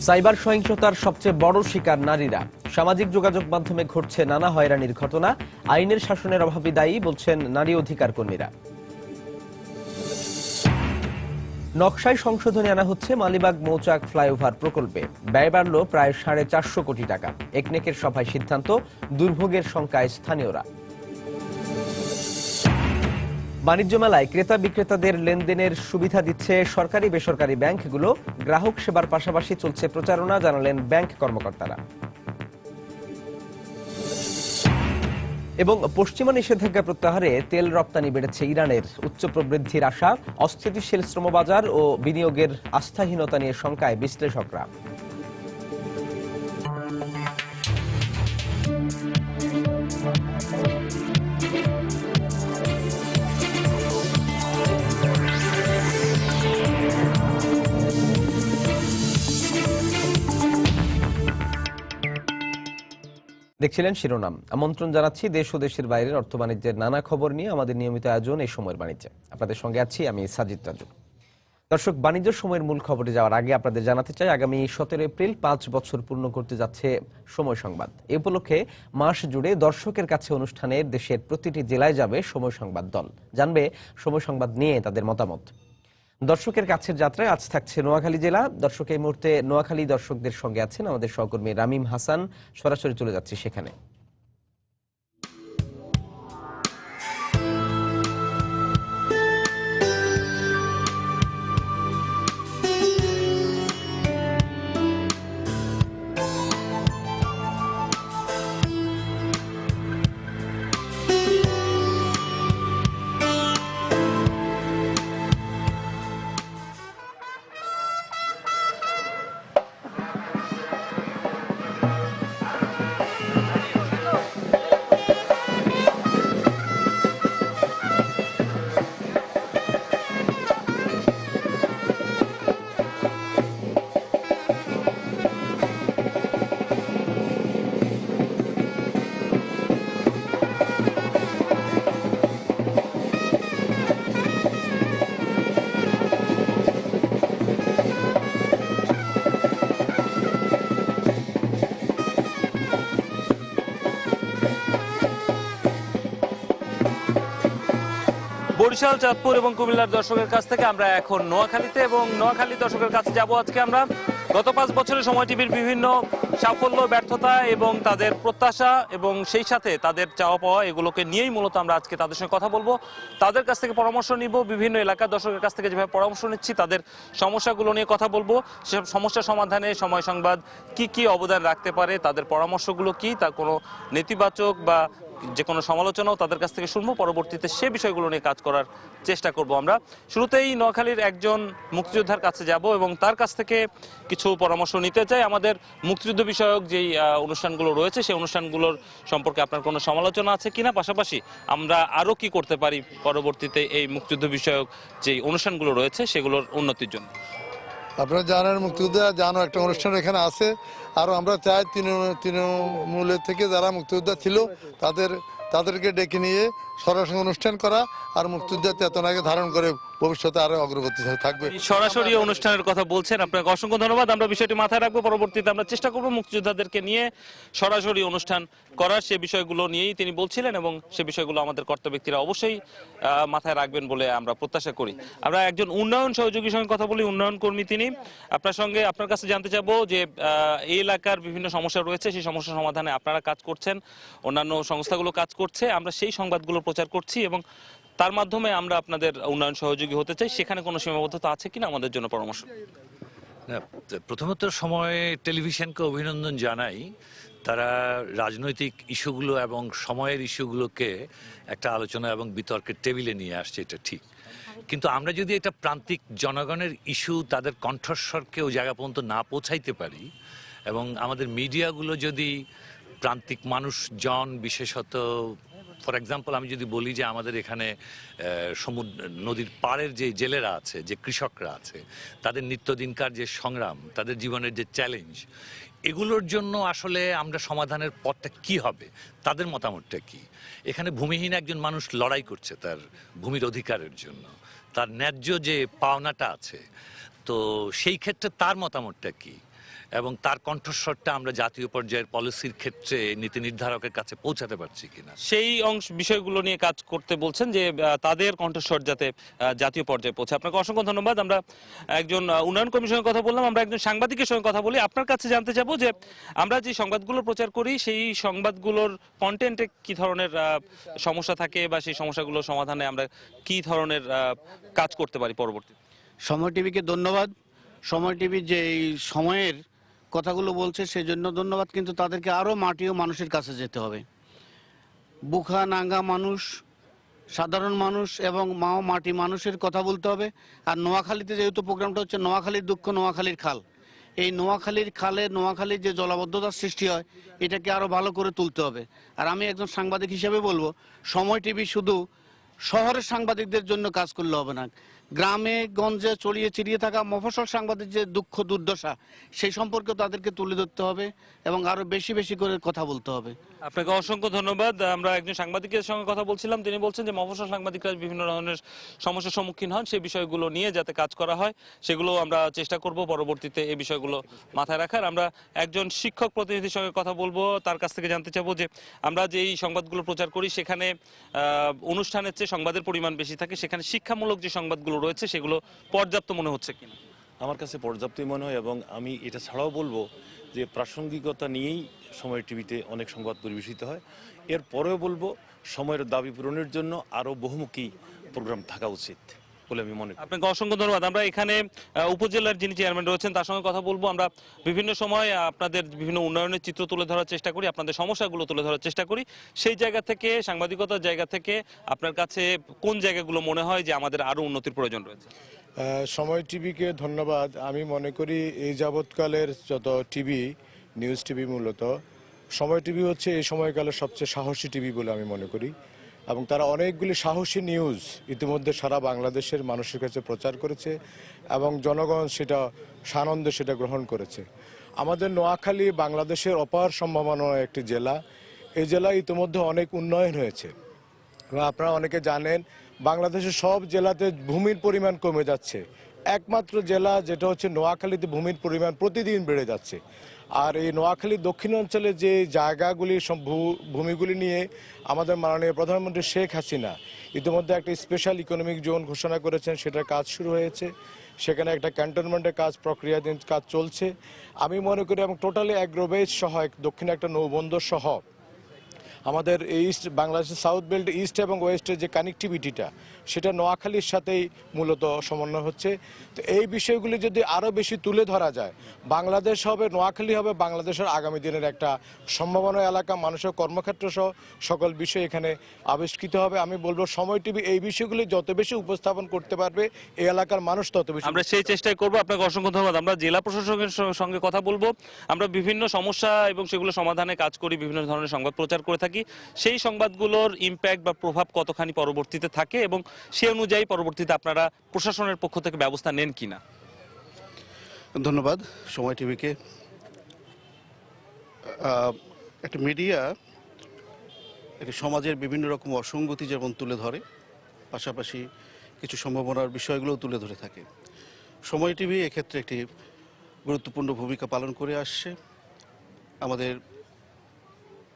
Cyber সহিংসতার সবচেয়ে বড় শিকার নারীরা। সামাজিক যোগাযোগ মাধ্যমে ঘটছে নানা হয়রানির ঘটনা। আইনের শাসনের অভাবই দায়ী বলছেন নারী অধিকার কর্মীরা। নকশায় সংশোধনী আনা হচ্ছে মালিবাগ মৌচাক ফ্লাইওভার প্রকল্পে। ব্যয় বাড়ল প্রায় 450 কোটি টাকা। একনেকের সভায় সিদ্ধান্ত, দুর্ভোগের শঙ্কায় স্থানীয়রা। বাণিজ্য মেলায় ক্রেতা বিক্রেতাদের লেনদেনের সুবিধা দিচ্ছে সরকারি বেসরকারি ব্যাংকগুলো। গ্রাহক সেবার পাশাপাশি চলছে প্রচারণা, জানালেন ব্যাংক কর্মকর্তারা। এবং পশ্চিমা নিষেধাজ্ঞা প্রত্যাহারে তেল রপ্তানি বেড়েছে ইরানের। উচ্চ প্রবৃদ্ধির আশা, অস্থিতিশীল শ্রমবাজার ও বিনিয়োগের আস্থাহীনতা নিয়ে শঙ্কায় বিশ্লেষকরা। দেখছিলেন শিরোনাম। আমন্ত্রণ জানাচ্ছি দেশ ও দেশের বাইরের অর্থ বাণিজ্যের নানা খবর নিয়ে আমাদের নিয়মিত আয়োজন এই সময়ের বাণিজ্যে। আপনাদের সঙ্গে আছি আমি সাজিদ রাজু। দর্শক, বাণিজ্য সময়ের মূল খবরে যাওয়ার আগে আপনাদের জানাতে চাই, আগামী 17 এপ্রিল 5 বছর পূর্ণ করতে যাচ্ছে সময় সংবাদ। এই উপলক্ষে মাস জুড়ে দর্শকের কাছে অনুষ্ঠানের দেশের প্রতিটি জেলায় যাবে সময় সংবাদ দল। জানবে সময় সংবাদ নিয়ে তাদের মতামত। দর্শকের কাছের যাত্রায় আজ থাকছে নোয়াখালী জেলা। দর্শক, এই মুহূর্তে নোয়াখালী দর্শকদের সঙ্গে আছেন আমাদের সহকর্মী রামিম হাসান। সরাসরি চলে যাচ্ছি সেখানে। বরিশাল, চাঁদপুর এবং কুমিল্লার দর্শকের কাছ থেকে আমরা এখন নোয়াখালীতে, এবং নোয়াখালী দর্শকের কাছে যাব আজকে আমরা। গত 5 বছরে সময় টিভির বিভিন্ন সাফল্য, ব্যর্থতা এবং তাদের প্রত্যাশা এবং সেই সাথে তাদের চাওয়া পাওয়া, এগুলোকে নিয়েই মূলত আমরা আজকে তাদের সঙ্গে কথা বলবো। তাদের কাছ থেকে পরামর্শ নিব। বিভিন্ন এলাকার দর্শকের কাছ থেকে যেভাবে পরামর্শ নিচ্ছি, তাদের সমস্যাগুলো নিয়ে কথা বলবো। সেসব সমস্যা সমাধানে সময় সংবাদ কি অবদান রাখতে পারে, তাদের পরামর্শগুলো কি, তার কোনো নেতিবাচক বা যে কোনো সমালোচনাও তাদের কাছ থেকে শুনবো। পরবর্তীতে সে বিষয়গুলো নিয়ে কাজ করার চেষ্টা করব আমরা। শুরুতেই নোয়াখালীর একজন মুক্তিযোদ্ধার কাছে যাব এবং তার কাছ থেকে কিছু পরামর্শ নিতে চাই। আমাদের মুক্তিযুদ্ধ বিষয়ক যেই অনুষ্ঠানগুলো রয়েছে, সেই অনুষ্ঠানগুলোর সম্পর্কে আপনার কোনো সমালোচনা আছে কিনা, পাশাপাশি আমরা আরও কি করতে পারি পরবর্তীতে এই মুক্তিযুদ্ধ বিষয়ক যেই অনুষ্ঠানগুলো রয়েছে সেগুলোর উন্নতির জন্য। আপনারা জানেন মুক্তিযোদ্ধা জানো একটা অনুষ্ঠান এখানে আছে। আর আমরা চাই তৃণমূলের থেকে যারা মুক্তিযোদ্ধা ছিল তাদেরকে ডেকে নিয়ে সরাসরি অনুষ্ঠান করা আর মুক্তিযোদ্ধার চেতনাকে ধারণ করে ভবিষ্যতে আরো অগ্রগতি থাকবে। সরাসরি অনুষ্ঠানের কথা বলছেন, আপনাকে অসংখ্য ধন্যবাদ। আমরা বিষয়টি মাথায় রাখবো। পরবর্তীতে আমরা চেষ্টা করবো মুক্তিযোদ্ধাদেরকে নিয়ে সরাসরি অনুষ্ঠান করার। সে বিষয়গুলো নিয়েই তিনি বলছিলেন এবং সে বিষয়গুলো আমাদের কর্তা ব্যক্তিরা অবশ্যই মাথায় রাখবেন বলে আমরা প্রত্যাশা করি। আমরা একজন উন্নয়ন সহযোগীর সঙ্গে কথা বলি, উন্নয়ন কর্মী তিনি। আপনার কাছে জানতে চাবো যে এই এলাকার বিভিন্ন সমস্যা রয়েছে, সেই সমস্যা সমাধানে আপনারা কাজ করছেন, অন্যান্য সংস্থাগুলো কাজ করছে, আমরা সেই সংবাদগুলো প্রচার করছি এবং তার মাধ্যমে আমরা আপনাদের উন্নয়ন সহযোগী হতে চাই। সেখানে কোনো সীমাবদ্ধতা আছে কিনা আমাদের জন্য পরামর্শ। প্রথমত সময় টেলিভিশনকে অভিনন্দন জানাই। তারা রাজনৈতিক ইস্যুগুলো এবং সময়ের ইস্যুগুলোকে একটা আলোচনা এবং বিতর্কের টেবিলে নিয়ে আসছে, এটা ঠিক। কিন্তু আমরা যদি এটা প্রান্তিক জনগণের ইস্যু, তাদের কণ্ঠস্বরকে ওই জায়গা পর্যন্ত না পৌঁছাইতে পারি এবং আমাদের মিডিয়াগুলো যদি প্রান্তিক মানুষজন, বিশেষত ফর এক্সাম্পল আমি যদি বলি যে আমাদের এখানে নদীর পাড়ের যে জেলেরা আছে, যে কৃষকরা আছে, তাদের নিত্যদিনকার যে সংগ্রাম, তাদের জীবনের যে চ্যালেঞ্জ, এগুলোর জন্য আসলে আমরা সমাধানের পথটা কি হবে, তাদের মতামতটা কি। এখানে ভূমিহীন একজন মানুষ লড়াই করছে তার ভূমির অধিকারের জন্য, তার ন্যায্য যে পাওনাটা আছে, তো সেই ক্ষেত্রে তার মতামতটা কি। এবং তার কণ্ঠস্বরটা আমরা জাতীয় পর্যায়ের পলিসির ক্ষেত্রে নীতি নির্ধারকের কাছে পৌঁছাতে পারছি কিনা। সেই বিষয়গুলো নিয়ে কাজ করতে বলছেন যে তাদের কণ্ঠস্বর যাতে জাতীয় পর্যায়ে পৌঁছে। আপনাকে অসংখ্য ধন্যবাদ। আমরা একজন উন্নয়ন কমিশনের কথা বললাম, আমরা একজন সাংবাদিকের সঙ্গে কথা বলি। আপনার কাছে জানতে চাবো যে আমরা যে সংবাদগুলো প্রচার করি সেই সংবাদগুলোর কন্টেন্টে কি ধরনের সমস্যা থাকে বা সেই সমস্যাগুলো সমাধানে আমরা কি ধরনের কাজ করতে পারি পরবর্তীতে। সময় টিভিকে ধন্যবাদ। সময় টিভি যে এই সময়ের কথাগুলো বলছে সেই জন্য ধন্যবাদ, কিন্তু তাদেরকে আরও মাটি ও মানুষের কাছে যেতে হবে। বুখা নাঙ্গা মানুষ, সাধারণ মানুষ এবং মাও মাটি মানুষের কথা বলতে হবে। আর নোয়াখালীতে যেহেতু প্রোগ্রামটা হচ্ছে নোয়াখালীর দুঃখ নোয়াখালীর খাল, এই নোয়াখালীর খালে নোয়াখালীর যে জলাবদ্ধতার সৃষ্টি হয় এটাকে আরও ভালো করে তুলতে হবে। আর আমি একজন সাংবাদিক হিসেবে বলবো, সময় টিভি শুধু শহরের সাংবাদিকদের জন্য কাজ করলে হবে না, গ্রামে গঞ্জে ছড়িয়ে ছিটিয়ে থাকা মফস্বল সাংবাদিক যে দুঃখ দুর্দশা সেই সম্পর্কে তাদেরকে তুলে ধরতে হবে এবং আরো বেশি বেশি করে কথা বলতে হবে। আপনাকে অসংখ্য ধন্যবাদ। আমরা একজন সাংবাদিকের সঙ্গে কথা বলছিলাম, তিনি বলছেন যে মফস্বল সাংবাদিকরা বিভিন্ন ধরনের সমস্যার সম্মুখীন হন, সেই বিষয়গুলো নিয়ে যাতে কাজ করা হয় সেগুলো আমরা চেষ্টা করব পরবর্তীতে এই বিষয়গুলো মাথায় রাখার। আমরা একজন শিক্ষক প্রতিনিধির সঙ্গে কথা বলবো, তার কাছ থেকে জানতে চাবো যে আমরা যে এই সংবাদগুলো প্রচার করি সেখানে অনুষ্ঠানের চেয়ে সংবাদের পরিমাণ বেশি থাকে, সেখানে শিক্ষামূলক যে সংবাদগুলো রয়েছে সেগুলো পর্যাপ্ত মনে হচ্ছে কিনা। আমার কাছে পর্যাপ্তই মনে হয় এবং আমি এটা ছাড়াও বলবো যে প্রাসঙ্গিকতা নিয়েই সময় টিভিতে অনেক সংবাদ পরিবেশিত হয়। এরপরেও বলবো সময়ের দাবি পূরণের জন্য আরও বহুমুখী প্রোগ্রাম থাকা উচিত বলে আমি মনে করি। আপনাকে অসংখ্য ধন্যবাদ। আমরা এখানে উপজেলার যিনি চেয়ারম্যান রয়েছেন তার সঙ্গে কথা বলবো। আমরা বিভিন্ন সময় আপনাদের বিভিন্ন উন্নয়নের চিত্র তুলে ধরার চেষ্টা করি, আপনাদের সমস্যাগুলো তুলে ধরার চেষ্টা করি। সেই জায়গা থেকে, সাংবাদিকতার জায়গা থেকে আপনার কাছে কোন জায়গাগুলো মনে হয় যে আমাদের আরো উন্নতির প্রয়োজন রয়েছে? সময় টিভিকে ধন্যবাদ। আমি মনে করি এই যাবৎকালের যত টিভি, নিউজ টিভি, মূলত সময় টিভি হচ্ছে এই সময়কালের সবচেয়ে সাহসী টিভি বলে আমি মনে করি এবং তারা অনেকগুলি সাহসী নিউজ ইতিমধ্যে সারা বাংলাদেশের মানুষের কাছে প্রচার করেছে এবং জনগণ সেটা সানন্দে সেটা গ্রহণ করেছে। আমাদের নোয়াখালী বাংলাদেশের অপার সম্ভাবনার একটি জেলা। এই জেলায় ইতিমধ্যে অনেক উন্নয়ন হয়েছে এবং আপনারা অনেকে জানেন বাংলাদেশের সব জেলাতে ভূমির পরিমাণ কমে যাচ্ছে, একমাত্র জেলা যেটা হচ্ছে নোয়াখালীতে ভূমির পরিমাণ প্রতিদিন বেড়ে যাচ্ছে। আর এই নোয়াখালীর দক্ষিণাঞ্চলে যে জায়গাগুলি ভূমিগুলি নিয়ে আমাদের মাননীয় প্রধানমন্ত্রী শেখ হাসিনা ইতিমধ্যে একটা স্পেশাল ইকোনমিক জোন ঘোষণা করেছেন, সেটার কাজ শুরু হয়েছে। সেখানে একটা ক্যান্টনমেন্টের কাজ কাজ চলছে। আমি মনে করি এবং টোটালি অ্যাগ্রোবেজ সহ দক্ষিণে একটা নৌবন্দর সহ আমাদের ইস্ট বাংলাদেশের সাউথ বেল্ট ইস্ট এবং ওয়েস্টের যে কানেক্টিভিটিটা সেটা নোয়াখালীর সাথেই মূলত সমন্বয় হচ্ছে। তো এই বিষয়গুলি যদি আরও বেশি তুলে ধরা যায়, বাংলাদেশ হবে, নোয়াখালী হবে বাংলাদেশের আগামী দিনের একটা সম্ভাবনা এলাকা, মানুষের কর্মক্ষেত্র সহ সকল বিষয় এখানে আবিষ্কৃত হবে। আমি বলবো সময় টিভি এই বিষয়গুলি যত বেশি উপস্থাপন করতে পারবে এই এলাকার মানুষ তত বেশি। আমরা সেই চেষ্টাই করব। আপনাকে অসংখ্য ধন্যবাদ। আমরা জেলা প্রশাসকের সঙ্গে কথা বলবো। আমরা বিভিন্ন সমস্যা এবং সেগুলো সমাধানে কাজ করি, বিভিন্ন ধরনের সংবাদ প্রচার করে থাকি। সেই সংবাদগুলোর ইম্প্যাক্ট বা প্রভাব কতখানি পরবর্তীতে থাকে এবং সে অনুযায়ী পরবর্তীতে আপনারা প্রশাসনের পক্ষ থেকে ব্যবস্থা নেন কিনা। ধন্যবাদ সময় টিভিকে। একটা মিডিয়া একটা সমাজের বিভিন্ন রকম অসঙ্গতি যেমন তুলে ধরে, পাশাপাশি কিছু সম্ভাবনার বিষয়গুলোও তুলে ধরে থাকে। সময় টিভি এক্ষেত্রে একটি গুরুত্বপূর্ণ ভূমিকা পালন করে আসছে। আমাদের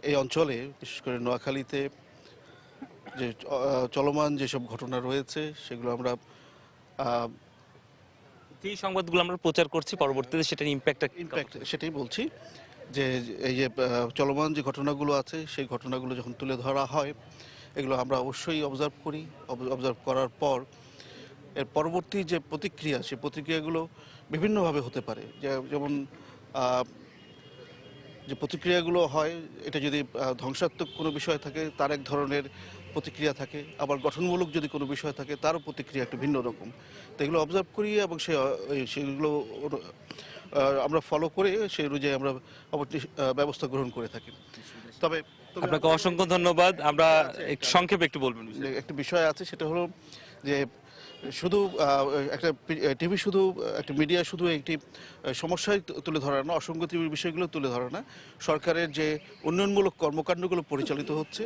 এই অঞ্চলে বিশেষ করে নোয়াখালীতে যে চলমান যেসব ঘটনা রয়েছে সেগুলো আমরা যে সংবাদগুলো আমরা প্রচার করছি পরবর্তীতে সেটার ইম্প্যাক্ট সেটাই বলছি যে এই যে চলমান যে ঘটনাগুলো আছে সেই ঘটনাগুলো যখন তুলে ধরা হয় এগুলো আমরা অবশ্যই অবজার্ভ করি। অবজার্ভ করার পর এর পরবর্তী যে প্রতিক্রিয়া, সেই প্রতিক্রিয়াগুলো বিভিন্নভাবে হতে পারে। যেমন যে প্রতিক্রিয়াগুলো হয়, এটা যদি ধ্বংসাত্মক কোনো বিষয় থাকে তার এক ধরনের প্রতিক্রিয়া থাকে, আবার গঠনমূলক যদি কোনো বিষয় থাকে তারও প্রতিক্রিয়া একটু ভিন্ন রকম। তো এগুলো অবজার্ভ করি এবং সেগুলো আমরা ফলো করে সেই অনুযায়ী আমরা ব্যবস্থা গ্রহণ করে থাকি। তবে আপনাকে অসংখ্য ধন্যবাদ। আমরা একটু সংক্ষেপে একটু বলবেন। একটা বিষয় আছে, সেটা হলো যে শুধু একটা টিভি, শুধু একটা মিডিয়া শুধু একটি সমস্যায় তুলে ধরা না, অসঙ্গতির বিষয়গুলো তুলে ধরা না, সরকারের যে উন্নয়নমূলক কর্মকাণ্ডগুলো পরিচালিত হচ্ছে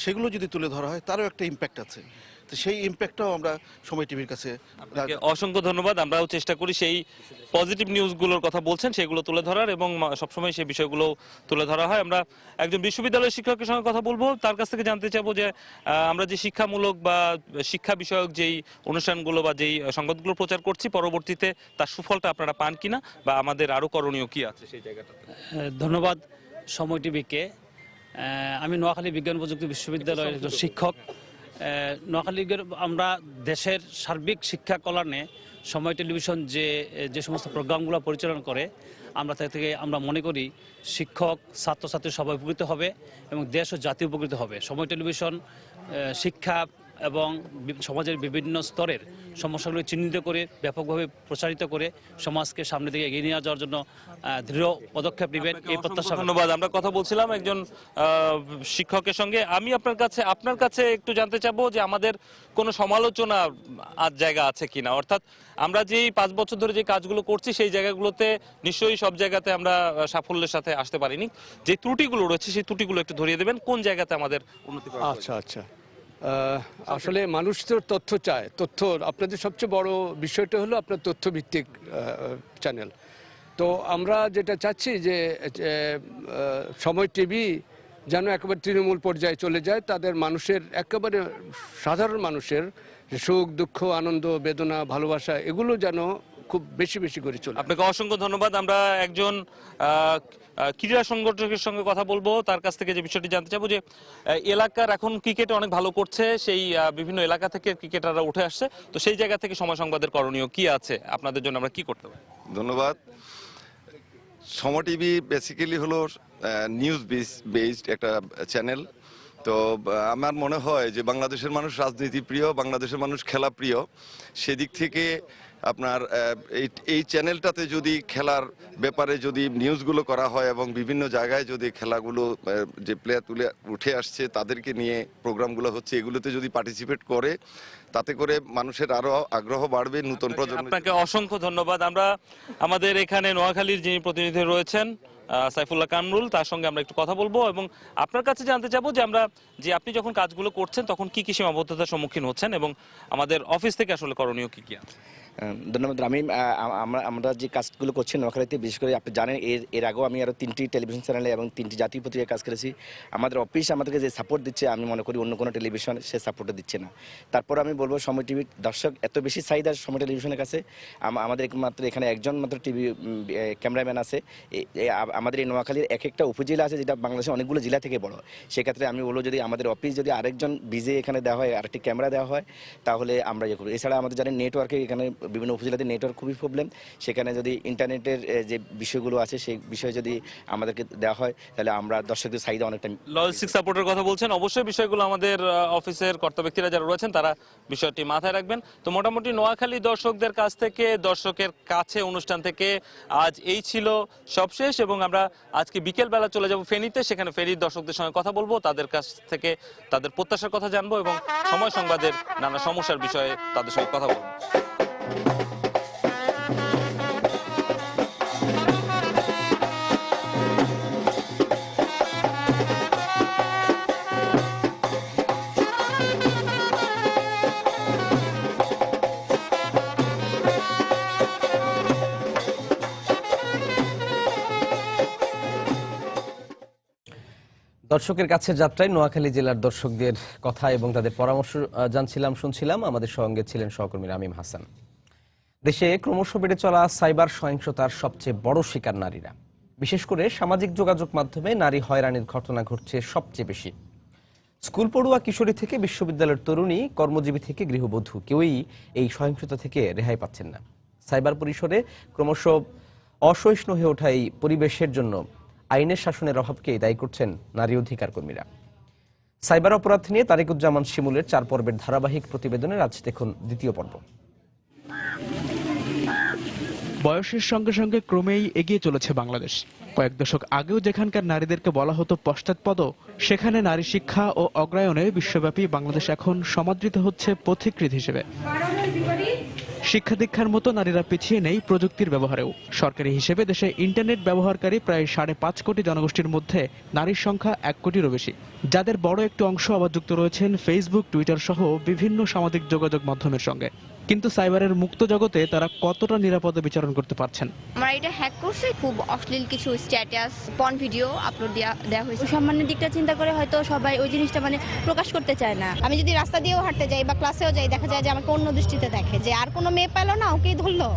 সেগুলো যদি তুলে ধরা হয় তারও একটা ইম্প্যাক্ট আছে। তো সেই ইম্প্যাক্টটাও আমরা সময় টিভির কাছে আপনাকে অসংখ্য ধন্যবাদ। আমরাও চেষ্টা করি সেই পজিটিভ নিউজগুলোর কথা বলছেন সেগুলো তুলে ধরার, এবং সবসময় সেই বিষয়গুলো তুলে ধরা হয়। আমরা একজন বিশ্ববিদ্যালয়ের শিক্ষকের সঙ্গে কথা বলবো, তার কাছ থেকে জানতে চাবো যে আমরা যে শিক্ষামূলক বা শিক্ষা বিষয়ক যেই অনুষ্ঠানগুলো বা যেই সংবাদগুলো প্রচার করছি, পরবর্তীতে তার সুফলটা আপনারা পান কিনা বা আমাদের আরো করণীয় কি আছে সেই জায়গাটাতে। ধন্যবাদ সময় টিভিকে। আমি নোয়াখালী বিজ্ঞান প্রযুক্তি বিশ্ববিদ্যালয়ের একজন শিক্ষক। নোয়াখালী আমরা দেশের সার্বিক শিক্ষা কল্যাণে সময় টেলিভিশন যে সমস্ত প্রোগ্রামগুলো পরিচালনা করে, আমরা তা থেকে আমরা মনে করি শিক্ষক ছাত্রছাত্রী সবাই উপকৃত হবে এবং দেশ ও জাতি উপকৃত হবে। সময় টেলিভিশন শিক্ষা এবং সমাজের বিভিন্ন স্তরের সমস্যাগুলি চিহ্নিত করে ব্যাপকভাবে প্রচারিত করে সমাজকে সামনে দিকে এগিয়ে নিয়ে যাওয়ার জন্য দৃঢ় পদক্ষেপ নেবেন এই প্রত্যাশা। ধন্যবাদ। আমরা কথা বলছিলাম একজন শিক্ষকের সঙ্গে। আমি আপনার কাছে একটু জানতে চাবো যে আমাদের কোনো সমালোচনা আজ জায়গা আছে কিনা, অর্থাৎ আমরা যেই 5 বছর ধরে যে কাজগুলো করছি সেই জায়গাগুলোতে নিশ্চয়ই সব জায়গাতে আমরা সাফল্যের সাথে আসতে পারিনি। যে ত্রুটিগুলো রয়েছে সেই ত্রুটিগুলো একটু ধরিয়ে দেবেন, কোন জায়গাতে আমাদের উন্নতি করা আচ্ছা আচ্ছা আসলে মানুষ তো তথ্য চায়। তথ্য আপনাদের সবচেয়ে বড় বিষয়টা হলো আপনার তথ্যভিত্তিক চ্যানেল। তো আমরা যেটা চাচ্ছি যে সময় টিভি যেন একেবারে তৃণমূল পর্যায়ে চলে যায়, তাদের মানুষের একেবারে সাধারণ মানুষের সুখ দুঃখ আনন্দ বেদনা ভালোবাসা এগুলো যেন খুব বেশি বেশি করে চলে। আপনাকে অসংখ্য ধন্যবাদ। আমরা একজন ক্রীড়া সংগঠকের সঙ্গে কথা বলবো, তার কাছ থেকে যে বিষয়টি জানতে চাবো যে এলাকার এখন ক্রিকেটে অনেক ভালো করছে, সেই বিভিন্ন এলাকা থেকে ক্রিকেটাররা উঠে আসছে, তো সেই জায়গা থেকে সময় সংবাদের করণীয় কি আছে আপনাদের জন্য, আমরা কি করতে পারি? ধন্যবাদ। সময় টিভি বেসিক্যালি হলো নিউজ বেসড একটা চ্যানেল। তো আমার মনে হয় যে বাংলাদেশের মানুষ রাজনীতি প্রিয়, বাংলাদেশের মানুষ খেলা প্রিয়। সেদিক থেকে আপনার এই চ্যানেলটাতে যদি খেলার ব্যাপারে যদি নিউজগুলো করা হয় এবং বিভিন্ন জায়গায় যদি খেলাগুলো যে প্লেয়ার তুলে উঠে আসছে তাদেরকে নিয়ে প্রোগ্রামগুলো হচ্ছে, এগুলোতে যদি পার্টিসিপেট করে তাতে করে মানুষের আরো আগ্রহ বাড়বে, নতুন প্রজন্ম। আপনাকে অসংখ্য ধন্যবাদ। আমরা আমাদের এখানে নোয়াখালীর যিনি প্রতিনিধি রয়েছেন সাইফুল্লাহ কামরুল, তার সঙ্গে আমরা একটু কথা বলবো এবং আপনার কাছে জানতে চাবো যে আপনি যখন কাজগুলো করছেন তখন কি কি সীমাবদ্ধতার সম্মুখীন হচ্ছেন এবং আমাদের অফিস থেকে আসলে করণীয় কি কি আছে? ধন্যবাদ। আমরা যে কাজগুলো করছি নোয়াখালীতে, বিশেষ করে আপনি জানেন এর আগেও আমি আরও 3টি টেলিভিশন চ্যানেলে এবং 3টি জাতীয় পত্রিকায় কাজ করেছি। আমাদের অফিস আমাদেরকে যে সাপোর্ট দিচ্ছে আমি মনে করি অন্য কোনো টেলিভিশন সে সাপোর্টটা দিচ্ছে না। তারপর আমি বলবো সময় টিভির দর্শক এত বেশি চাহিদা সময় টেলিভিশনের কাছে, আমাদের মাত্র এখানে একজন মাত্র টিভি ক্যামেরাম্যান আছে। আমাদের এই নোয়াখালীর এক একটা উপজেলা আছে যেটা বাংলাদেশের অনেকগুলো জেলা থেকে বড়। সেক্ষেত্রে আমি বলবো যদি আমাদের অফিস যদি আরেকজন বিজে এখানে দেওয়া হয়, আরেকটি ক্যামেরা দেওয়া হয়, তাহলে আমরা ইয়ে করবো। এছাড়া আমাদের জানেন নেটওয়ার্কে এখানে বিভিন্ন উপজেলাতে নেটওয়ার্ক খুবই প্রবলেম। সেখানে যদি ইন্টারনেটের যে বিষয়গুলো আছে সেই বিষয়ে যদি আমাদেরকে দেওয়া হয় তাহলে আমরা দর্শকদের চাহিদা অনেকটা। লজিস্টিক সাপোর্টের কথা বলছেন, অবশ্যই বিষয়গুলো আমাদের অফিসের কর্তা ব্যক্তিরা যারা রয়েছেন তারা বিষয়টি মাথায় রাখবেন। তো মোটামুটি নোয়াখালী দর্শকদের কাছ থেকে, দর্শকের কাছে অনুষ্ঠান থেকে আজ এই ছিল সবশেষ, এবং আমরা আজকে বিকেল বেলা চলে যাব ফেনীতে, সেখানে ফেনীর দর্শকদের সঙ্গে কথা বলবো, তাদের কাছ থেকে তাদের প্রত্যাশার কথা জানবো এবং সময় সংবাদের নানা সমস্যার বিষয়ে তাদের সঙ্গে কথা বলবো। দর্শকের কাছে যাত্রায় নোয়াখালী জেলার দর্শকদের কথা এবং তাদের পরামর্শ শুনছিলাম। আমাদের সঙ্গে ছিলেন সহকর্মী রামিম হাসান। দেশে ক্রমশ বেড়ে চলা সাইবার সহিংসতার সবচেয়ে বড় শিকার নারীরা। বিশেষ করে সামাজিক যোগাযোগ মাধ্যমে নারী হয়রানির ঘটনা ঘটছে সবচেয়ে বেশি। স্কুল পড়ুয়া কিশোরী থেকে বিশ্ববিদ্যালয়ের তরুণী, কর্মজীবী থেকে গৃহবধূ, কেউই এই সহিংসতা থেকে রেহাই পাচ্ছেন না। সাইবার পরিসরে ক্রমশ অসহিষ্ণু হয়ে ওঠা এই পরিবেশের জন্য আইনের শাসনের অভাবকে দায়ী করছেন নারী অধিকার কর্মীরা। সাইবার অপরাধ নিয়ে তারেকুজ্জামান শিমুলের 4 পর্বের ধারাবাহিক প্রতিবেদনের আজ দেখুন 2য় পর্ব। বয়সের সঙ্গে সঙ্গে ক্রমেই এগিয়ে চলেছে বাংলাদেশ। কয়েক দশক আগেও যেখানকার নারীদেরকে বলা হতো পশ্চাৎপদ, সেখানে নারী শিক্ষা ও অগ্রায়নে বিশ্বব্যাপী বাংলাদেশ এখন সমাদৃত হচ্ছে পথিকৃৎ হিসেবে। শিক্ষা দীক্ষার মতো নারীরা পিছিয়ে নেই প্রযুক্তির ব্যবহারেও। সরকারি হিসেবে দেশে ইন্টারনেট ব্যবহারকারী প্রায় 5.5 কোটি জনগোষ্ঠীর মধ্যে নারীর সংখ্যা 1 কোটিরও বেশি, যাদের বড় একটি অংশ আবার যুক্ত রয়েছেন ফেসবুক, টুইটার সহ বিভিন্ন সামাজিক যোগাযোগ মাধ্যমের সঙ্গে। কিন্তু সাইবারের মুক্ত জগতে তারা কতটা নিরাপদে বিচরণ করতে পারছেন? আমরা এটা হ্যাক করছে, খুব অশ্লীল কিছু স্ট্যাটাস, পর্ন ভিডিও আপলোড দেওয়া হয়েছে। সম্মানের দিকটা চিন্তা করে হয়তো সবাই ওই জিনিসটা প্রকাশ করতে চায় না। আমি যদি রাস্তা দিয়েও হাঁটতে যাই বা ক্লাসেও যাই, দেখা যায় যে আমাকে অন্য দৃষ্টিতে দেখে, যে আর কোনো মেয়ে পেলো না, ওকেই ধরলো।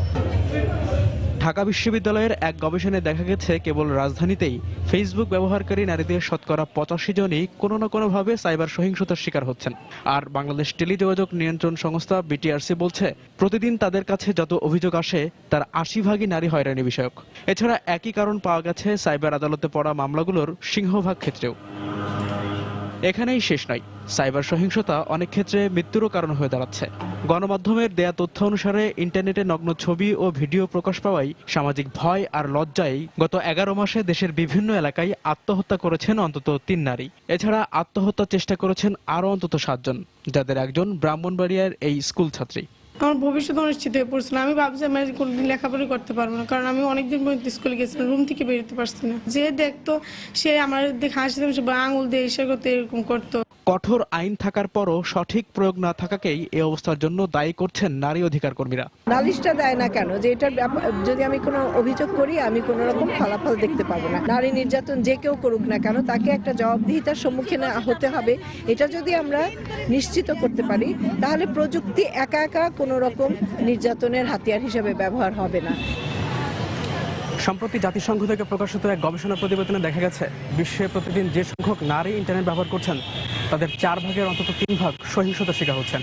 ঢাকা বিশ্ববিদ্যালয়ের এক গবেষণায় দেখা গেছে কেবল রাজধানীতেই ফেসবুক ব্যবহারকারী নারীদের শতকরা 85 জনই কোনো না কোনোভাবে সাইবার সহিংসতার শিকার হচ্ছেন। আর বাংলাদেশ টেলিযোগাযোগ নিয়ন্ত্রণ সংস্থা বিটিআরসি বলছে, প্রতিদিন তাদের কাছে যত অভিযোগ আসে তার 80 ভাগই নারী হয়রানি বিষয়ক। এছাড়া একই কারণ পাওয়া গেছে সাইবার আদালতে পড়া মামলাগুলোর সিংহভাগ ক্ষেত্রেও। এখানেই শেষ নয়, সাইবার সহিংসতা অনেক ক্ষেত্রে মৃত্যুরও কারণ হয়ে দাঁড়াচ্ছে। গণমাধ্যমের দেয়া তথ্য অনুসারে ইন্টারনেটে নগ্ন ছবি ও ভিডিও প্রকাশ পাওয়ায় সামাজিক ভয় আর লজ্জায় গত 11 মাসে দেশের বিভিন্ন এলাকায় আত্মহত্যা করেছেন অন্তত 3 নারী। এছাড়া আত্মহত্যার চেষ্টা করেছেন আরও অন্তত 7 জন, যাদের একজন ব্রাহ্মণবাড়িয়ার এই স্কুল ছাত্রী। আমার ভবিষ্যৎ অনিশ্চিত হয়ে পড়ছিল। আমি ভাবছি আমি কোনোদিন লেখাপড়া করতে পারবো না, কারণ আমি অনেকদিন পর্যন্ত স্কুলে গেছিলাম, রুম থেকে বেরোতে পারছি না। যে দেখতো সে আমার দেখে হাসিতাম, সে আঙুল দিয়ে এসে করতে, এরকম করতো। কঠোর আইন থাকার পরও সঠিক প্রয়োগ না থাকাকেই এই অবস্থার জন্য দায়ী করছেন নারী অধিকার কর্মীরা। নালিশটা দেয় না কেন, যে এটা যদি আমি কোনো অভিযোগ করি আমি কোনো রকম ফলাফল দেখতে পাবো না। নারী নির্যাতন যে কেউ করুক না কেন, তাকে একটা জবাবদিহিতার সম্মুখীন হতে হবে। এটা যদি আমরা নিশ্চিত করতে পারি, তাহলে প্রযুক্তি একা একা কোনো রকম নির্যাতনের হাতিয়ার হিসেবে ব্যবহার হবে না। সম্প্রতি জাতিসংঘ থেকে প্রকাশিত এক গবেষণা প্রতিবেদনে দেখা গেছে, বিশ্বে প্রতিদিন যে সংখ্যক নারী ইন্টারনেট ব্যবহার করছেন তাদের 4 ভাগের অন্তত 3 ভাগ সহিংসতার শিকার হচ্ছেন।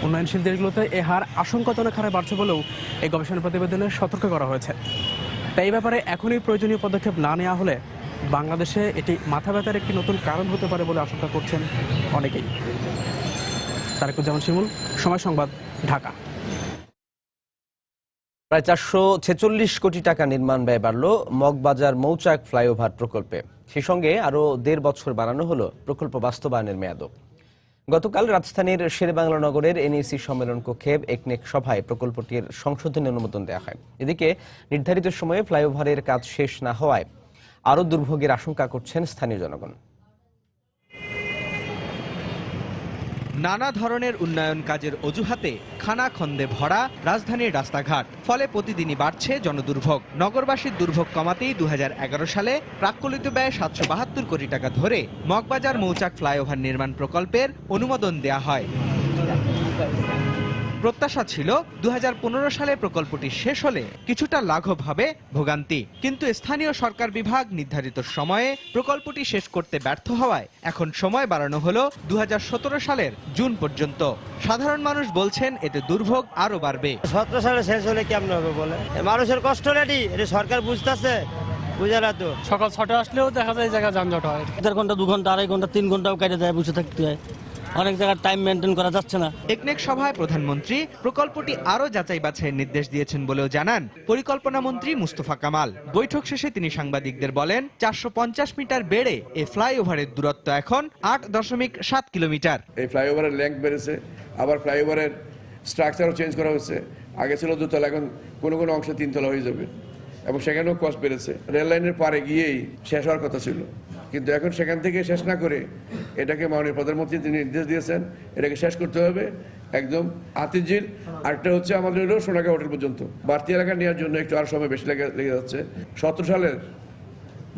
উন্নয়নশীল দেশগুলোতে এ হার আশঙ্কাজনক হারে বাড়ছে বলেও এই গবেষণা প্রতিবেদনে সতর্ক করা হয়েছে। তাই এই ব্যাপারে এখনই প্রয়োজনীয় পদক্ষেপ না নেওয়া হলে বাংলাদেশে এটি মাথা ব্যথার একটি নতুন কারণ হতে পারে বলে আশঙ্কা করছেন অনেকেই। তারেকুজ্জামান শিমুল, সময় সংবাদ, ঢাকা। প্রায় 446 কোটি টাকা নির্মাণ ব্যয় বাড়ল মগবাজার মৌচাক ফ্লাইওভার প্রকল্পে। সেই সঙ্গে আরও 1.5 বছর বাড়ানো হলো প্রকল্প বাস্তবায়নের মেয়াদও। গতকাল রাজধানীর শেরেবাংলা নগরের এনইসি সম্মেলন কক্ষে একনেক সভায় প্রকল্পটির সংশোধনী অনুমোদন দেওয়া হয়। এদিকে নির্ধারিত সময়ে ফ্লাইওভারের কাজ শেষ না হওয়ায় আরও দুর্ভোগের আশঙ্কা করছেন স্থানীয় জনগণ। নানা ধরনের উন্নয়ন কাজের অজুহাতে খানাখন্দে ভরা রাজধানীর রাস্তাঘাট, ফলে প্রতিদিনই বাড়ছে জনদুর্ভোগ। নগরবাসীর দুর্ভোগ কমাতেই 2011 সালে প্রাক্কলিত ব্যয় 772 কোটি টাকা ধরে মগবাজার মৌচাক ফ্লাইওভার নির্মাণ প্রকল্পের অনুমোদন দেয়া হয়। প্রত্যাশা ছিল 2015 সালে প্রকল্পটি শেষ হলে কিছুটা লাঘব হবে ভোগান্তি, কিন্তু স্থানীয় সরকার বিভাগ নির্ধারিত সময়ে প্রকল্পটি শেষ করতে ব্যর্থ হওয়ায় এখন সময় বাড়ানো হলো 2017 সালের জুন পর্যন্ত। সাধারণ মানুষ বলছেন এতে দুর্ভোগ আরো বাড়বে। 17 সালে শেষ হলে কেমন হবে বলে, মানুষের কষ্ট রেডি, এটা সরকার বুঝতেছে, বুঝে না তো। সকাল 6টা আসলেও দেখা যায় জায়গা যানজট হয়, 1.5 ঘন্টা 2 ঘন্টা 2.5 ঘন্টা 3 ঘন্টাও কেটে যায়, বসে থাকতে হয়। অনেক জায়গায় টাইম মেনটেন করা যাচ্ছে না। একনেক সভায় প্রধানমন্ত্রী প্রকল্পটি আরো যাচাই বাছাইয়ের নির্দেশ দিয়েছেন বলেও জানান পরিকল্পনা মন্ত্রী মুস্তফা কামাল। বৈঠক শেষে তিনি সাংবাদিকদের বলেন, 450 মিটার বেড়ে এই ফ্লাইওভারের দূরত্ব এখন 8.7 কিলোমিটার। এই ফ্লাইওভারের লেংথ বেড়েছে, আবার ফ্লাইওভারের স্ট্রাকচারও চেঞ্জ করা হচ্ছে। আগে ছিল 2 তলা, এখন কোনো কোনো অংশে 3 তলা হয়ে যাবে, এবং সেখানেও কস্ট বেড়েছে। রেল লাইনের পারে গিয়েই শেষ হওয়ার কথা ছিল, কিন্তু এখন সেখান থেকে শেষ না করে এটাকে মাননীয় প্রধানমন্ত্রী তিনি নির্দেশ দিয়েছেন এটাকে শেষ করতে হবে একদম হাতিঝিল। আরেকটা হচ্ছে আমাদের হলো সোনাগা হোটেল পর্যন্ত। বাড়তি এলাকা নেওয়ার জন্য একটু আর সময় বেশি লেগে যাচ্ছে। 17 সালের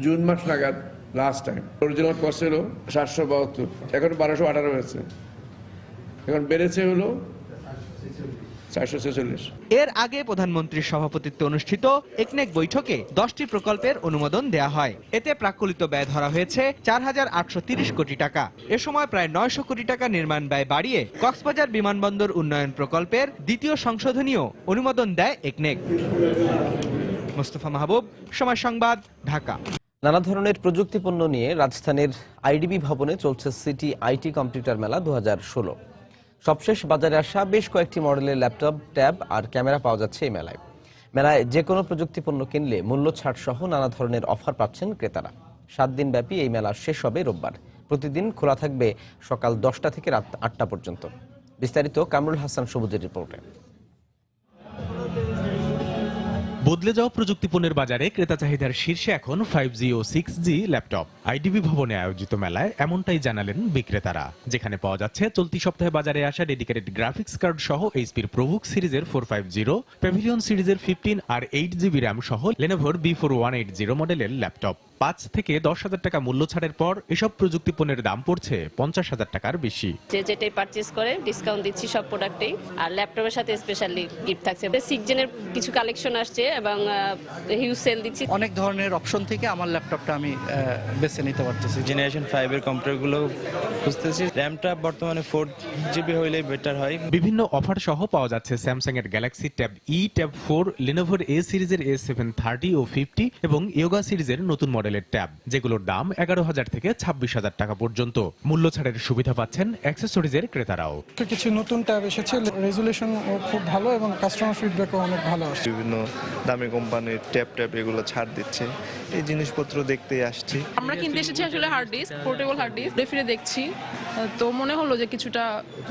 জুন মাস নাগাদ লাস্ট টাইম অরিজিনাল কস্ট ছিল 772, এখন 1218 হয়েছে, এখন বেড়েছে হলো 446। এর আগে প্রধানমন্ত্রীর সভাপতিত্বে অনুষ্ঠিত একনেক বৈঠকে 10টি প্রকল্পের অনুমোদন দেয়া হয়। এতে প্রাক্কলিত ব্যয় ধরা হয়েছে 4830 কোটি টাকা। এ সময় প্রায় 900 কোটি টাকা নির্মাণ ব্যয় বাড়িয়ে কক্সবাজার বিমানবন্দর উন্নয়ন প্রকল্পের দ্বিতীয় সংশোধনীয় অনুমোদন দেয় একনেক। মোস্তফা মাহবুব, সময় সংবাদ, ঢাকা। নানা ধরনের প্রযুক্তি পণ্য নিয়ে রাজধানীর আইডিবি ভবনে চলছে সিটি আইটি কম্পিউটার মেলা 2016। সবশেষ বাজারে আসা বেশ কয়েকটি মডেলের ল্যাপটপ, ট্যাব আর ক্যামেরা পাওয়া যাচ্ছে এই মেলায়। মেলায় যে কোনো প্রযুক্তি পণ্য কিনলে মূল্য ছাড় সহ নানা ধরনের অফার পাচ্ছেন ক্রেতারা। 7 দিন ব্যাপী এই মেলা শেষ হবে রোববার। প্রতিদিন খোলা থাকবে সকাল 10টা থেকে রাত 8টা পর্যন্ত। বিস্তারিত কামরুল হাসান সবুজের রিপোর্টে। বদলে যাওয়া প্রযুক্তিপণ্যের বাজারে ক্রেতা চাহিদার শীর্ষে এখন 5G ও 6G ল্যাপটপ। আইডিবি ভবনে আয়োজিত মেলায় এমনটাই জানালেন বিক্রেতারা, যেখানে পাওয়া যাচ্ছে চলতি সপ্তাহে বাজারে আসা ডেডিকেটেড গ্রাফিক্স কার্ড সহ এইচপির প্রভুক সিরিজের 450, প্যাভিলিয়ন সিরিজের 15 আর 8GB র্যাম সহ লেনোভোর B4180 মডেলের ল্যাপটপ। 5 থেকে 10,000 টাকা মূল্য ছাড়ের পর এসব প্রযুক্তি পণ্যের দাম পড়ছে 50,000 টাকার বেশি। যেটাই পারচেজ করে ডিসকাউন্ট দিচ্ছি সব প্রোডাক্টেই, আর ল্যাপটপের সাথে স্পেশালি গিফট থাকছে। 6 জেনের কিছু কালেকশন আসছে এবং হিউজ সেল দিচ্ছি। অনেক ধরনের অপশন থেকে আমার ল্যাপটপটা আমি বেছে নিতে পারতেছি। জেনারেশন 5 এর কম্পিউটারগুলো খুঁজতেছি। র্যামটা বর্তমানে 4GB হইলে বেটার হয়। বিভিন্ন অফার সহ পাওয়া যাচ্ছে স্যামসাং এর Galaxy tab E, tab 4, লেনোভোর A সিরিজের A730 ও 50 এবং ইয়োগা সিরিজের নতুন মডেলের ট্যাব, যেগুলোর দাম 11,000 থেকে 26,000 টাকা পর্যন্ত। মূল্য ছাড়ের সুবিধা পাচ্ছেন অ্যাক্সেসরিজের ক্রেতারাও। কিছু নতুন ট্যাব এসেছে, রেজুলেশন খুব ভালো এবং কাস্টমার ফিডব্যাকও অনেক ভালো আসছে। বিভিন্ন দামি কোম্পানির ট্যাব এগুলো ছাড় দিচ্ছে, এই জিনিসপত্র দেখতে আসছি। আমরা কিনতে এসেছি আসলে hard disk, portable hard disk ফিরে দেখছি, তো মনে হলো যে কিছুটা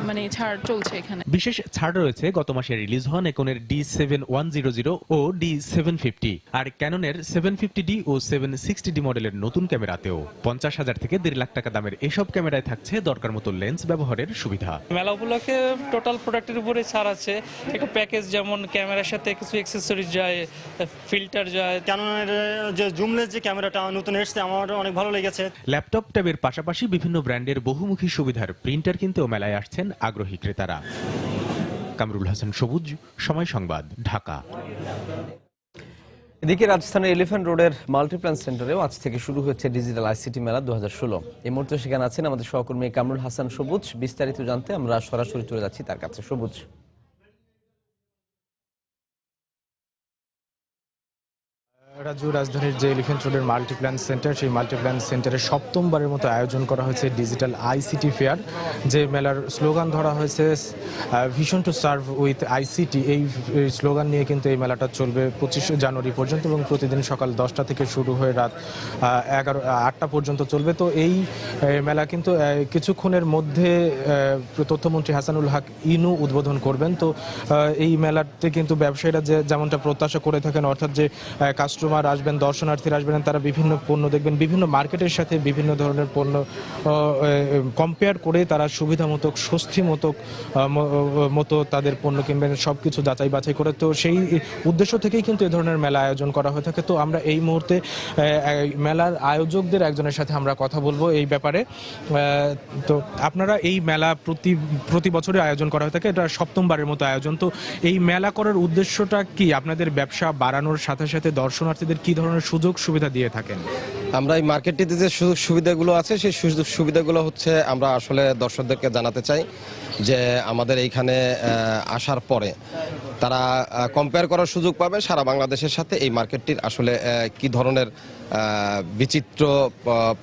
মানে ছাড় চলছে এখানে। বিশেষ ছাড় রয়েছে গত মাসে রিলিজ হওয়া নিকনের D7100 ও D750 আর ক্যাননের 750D ও 760D মডেলের নতুন ক্যামেরাতেও। 50,000 থেকে 1.5 লাখ টাকা দামের এসব ক্যামেরায় থাকছে দরকার মতো লেন্স ব্যবহারের সুবিধা। মেলা উপলক্ষে টোটাল প্রোডাক্টের উপরে ছাড় আছে। একটা প্যাকেজ যেমন ক্যামেরার সাথে কিছু অ্যাক্সেসরিজ যায়, ফিল্টার যায়। ক্যাননের যে জুমলেস যে ক্যামেরাটা নতুন এসেছে আমার অনেক ভালো লেগেছে। ল্যাপটপ ট্যাবের পাশাপাশি বিভিন্ন ব্র্যান্ডের বহুমুখী সুবিধার প্রিন্টার কিনতেও মেলায় আসছেন আগ্রহী ক্রেতারা। কামরুল হাসান সবুজ, সময় সংবাদ, ঢাকা। এদিকে রাজধানীর এলিফ্যান্ট রোডের মাল্টিপ্ল্যান সেন্টারেও আজ থেকে শুরু হয়েছে ডিজিটাল আইসিটি মেলা 2016। এই মুহূর্তে সেখানে আছেন আমাদের সহকর্মী কামরুল হাসান সবুজ। বিস্তারিত জানতে আমরা সরাসরি চলে যাচ্ছি তার কাছে। সবুজ, রাজু, রাজধানীর যে এলিফ্যান্ট রোডের মাল্টিপ্ল্যান সেন্টার, সেই মাল্টিপ্ল্যান সেন্টারে সপ্তমবারের মতো আয়োজন করা হয়েছে ডিজিটাল আইসিটি ফেয়ার। যে মেলার স্লোগান ধরা হয়েছে vision to serve with ICT. এই স্লোগান নিয়ে কিন্তু এই মেলাটা চলবে 25 জানুয়ারি পর্যন্ত এবং প্রতিদিন সকাল 10টা থেকে শুরু হয়ে রাত 8টা পর্যন্ত চলবে। তো এই মেলা কিন্তু কিছুক্ষণের মধ্যে তথ্যমন্ত্রী হাসানুল হক ইনু উদ্বোধন করবেন। তো এই মেলাতে কিন্তু ব্যবসায়ীরা যেমনটা প্রত্যাশা করে থাকেন, অর্থাৎ যে কাস্টমার আসবেন, দর্শনার্থীরা আসবেন, তারা বিভিন্ন পণ্য দেখবেন, বিভিন্ন মার্কেটের সাথে বিভিন্ন ধরনের পণ্য কম্পেয়ার করে তারা সুবিধা মতো, স্বস্তি মতো তাদের পণ্য কিনবেন, সব কিছু যাচাই বাছাই করে। তো সেই উদ্দেশ্য থেকেই কিন্তু এ ধরনের মেলা আয়োজন করা হয়ে থাকে। তো আমরা এই মুহূর্তে মেলার আয়োজকদের একজনের সাথে আমরা কথা বলবো এই ব্যাপারে। তো আপনারা এই মেলা প্রতি বছরে আয়োজন করা হয়ে থাকে, এটা সপ্তমবারের মতো আয়োজন। তো এই মেলা করার উদ্দেশ্যটা কি? আপনাদের ব্যবসা বাড়ানোর সাথে সাথে দর্শনার্থীদের কি ধরনের সুযোগ সুবিধা দিয়ে থাকেন? আমরা এই মার্কেটটিতে যে সুযোগ সুবিধাগুলো আছে সেই সুযোগ সুবিধাগুলো হচ্ছে আমরা আসলে দর্শকদেরকে জানাতে চাই যে আমাদের এইখানে আসার পরে তারা কম্পেয়ার করার সুযোগ পাবে সারা বাংলাদেশের সাথে এই মার্কেটটির আসলে কি ধরনের বিচিত্র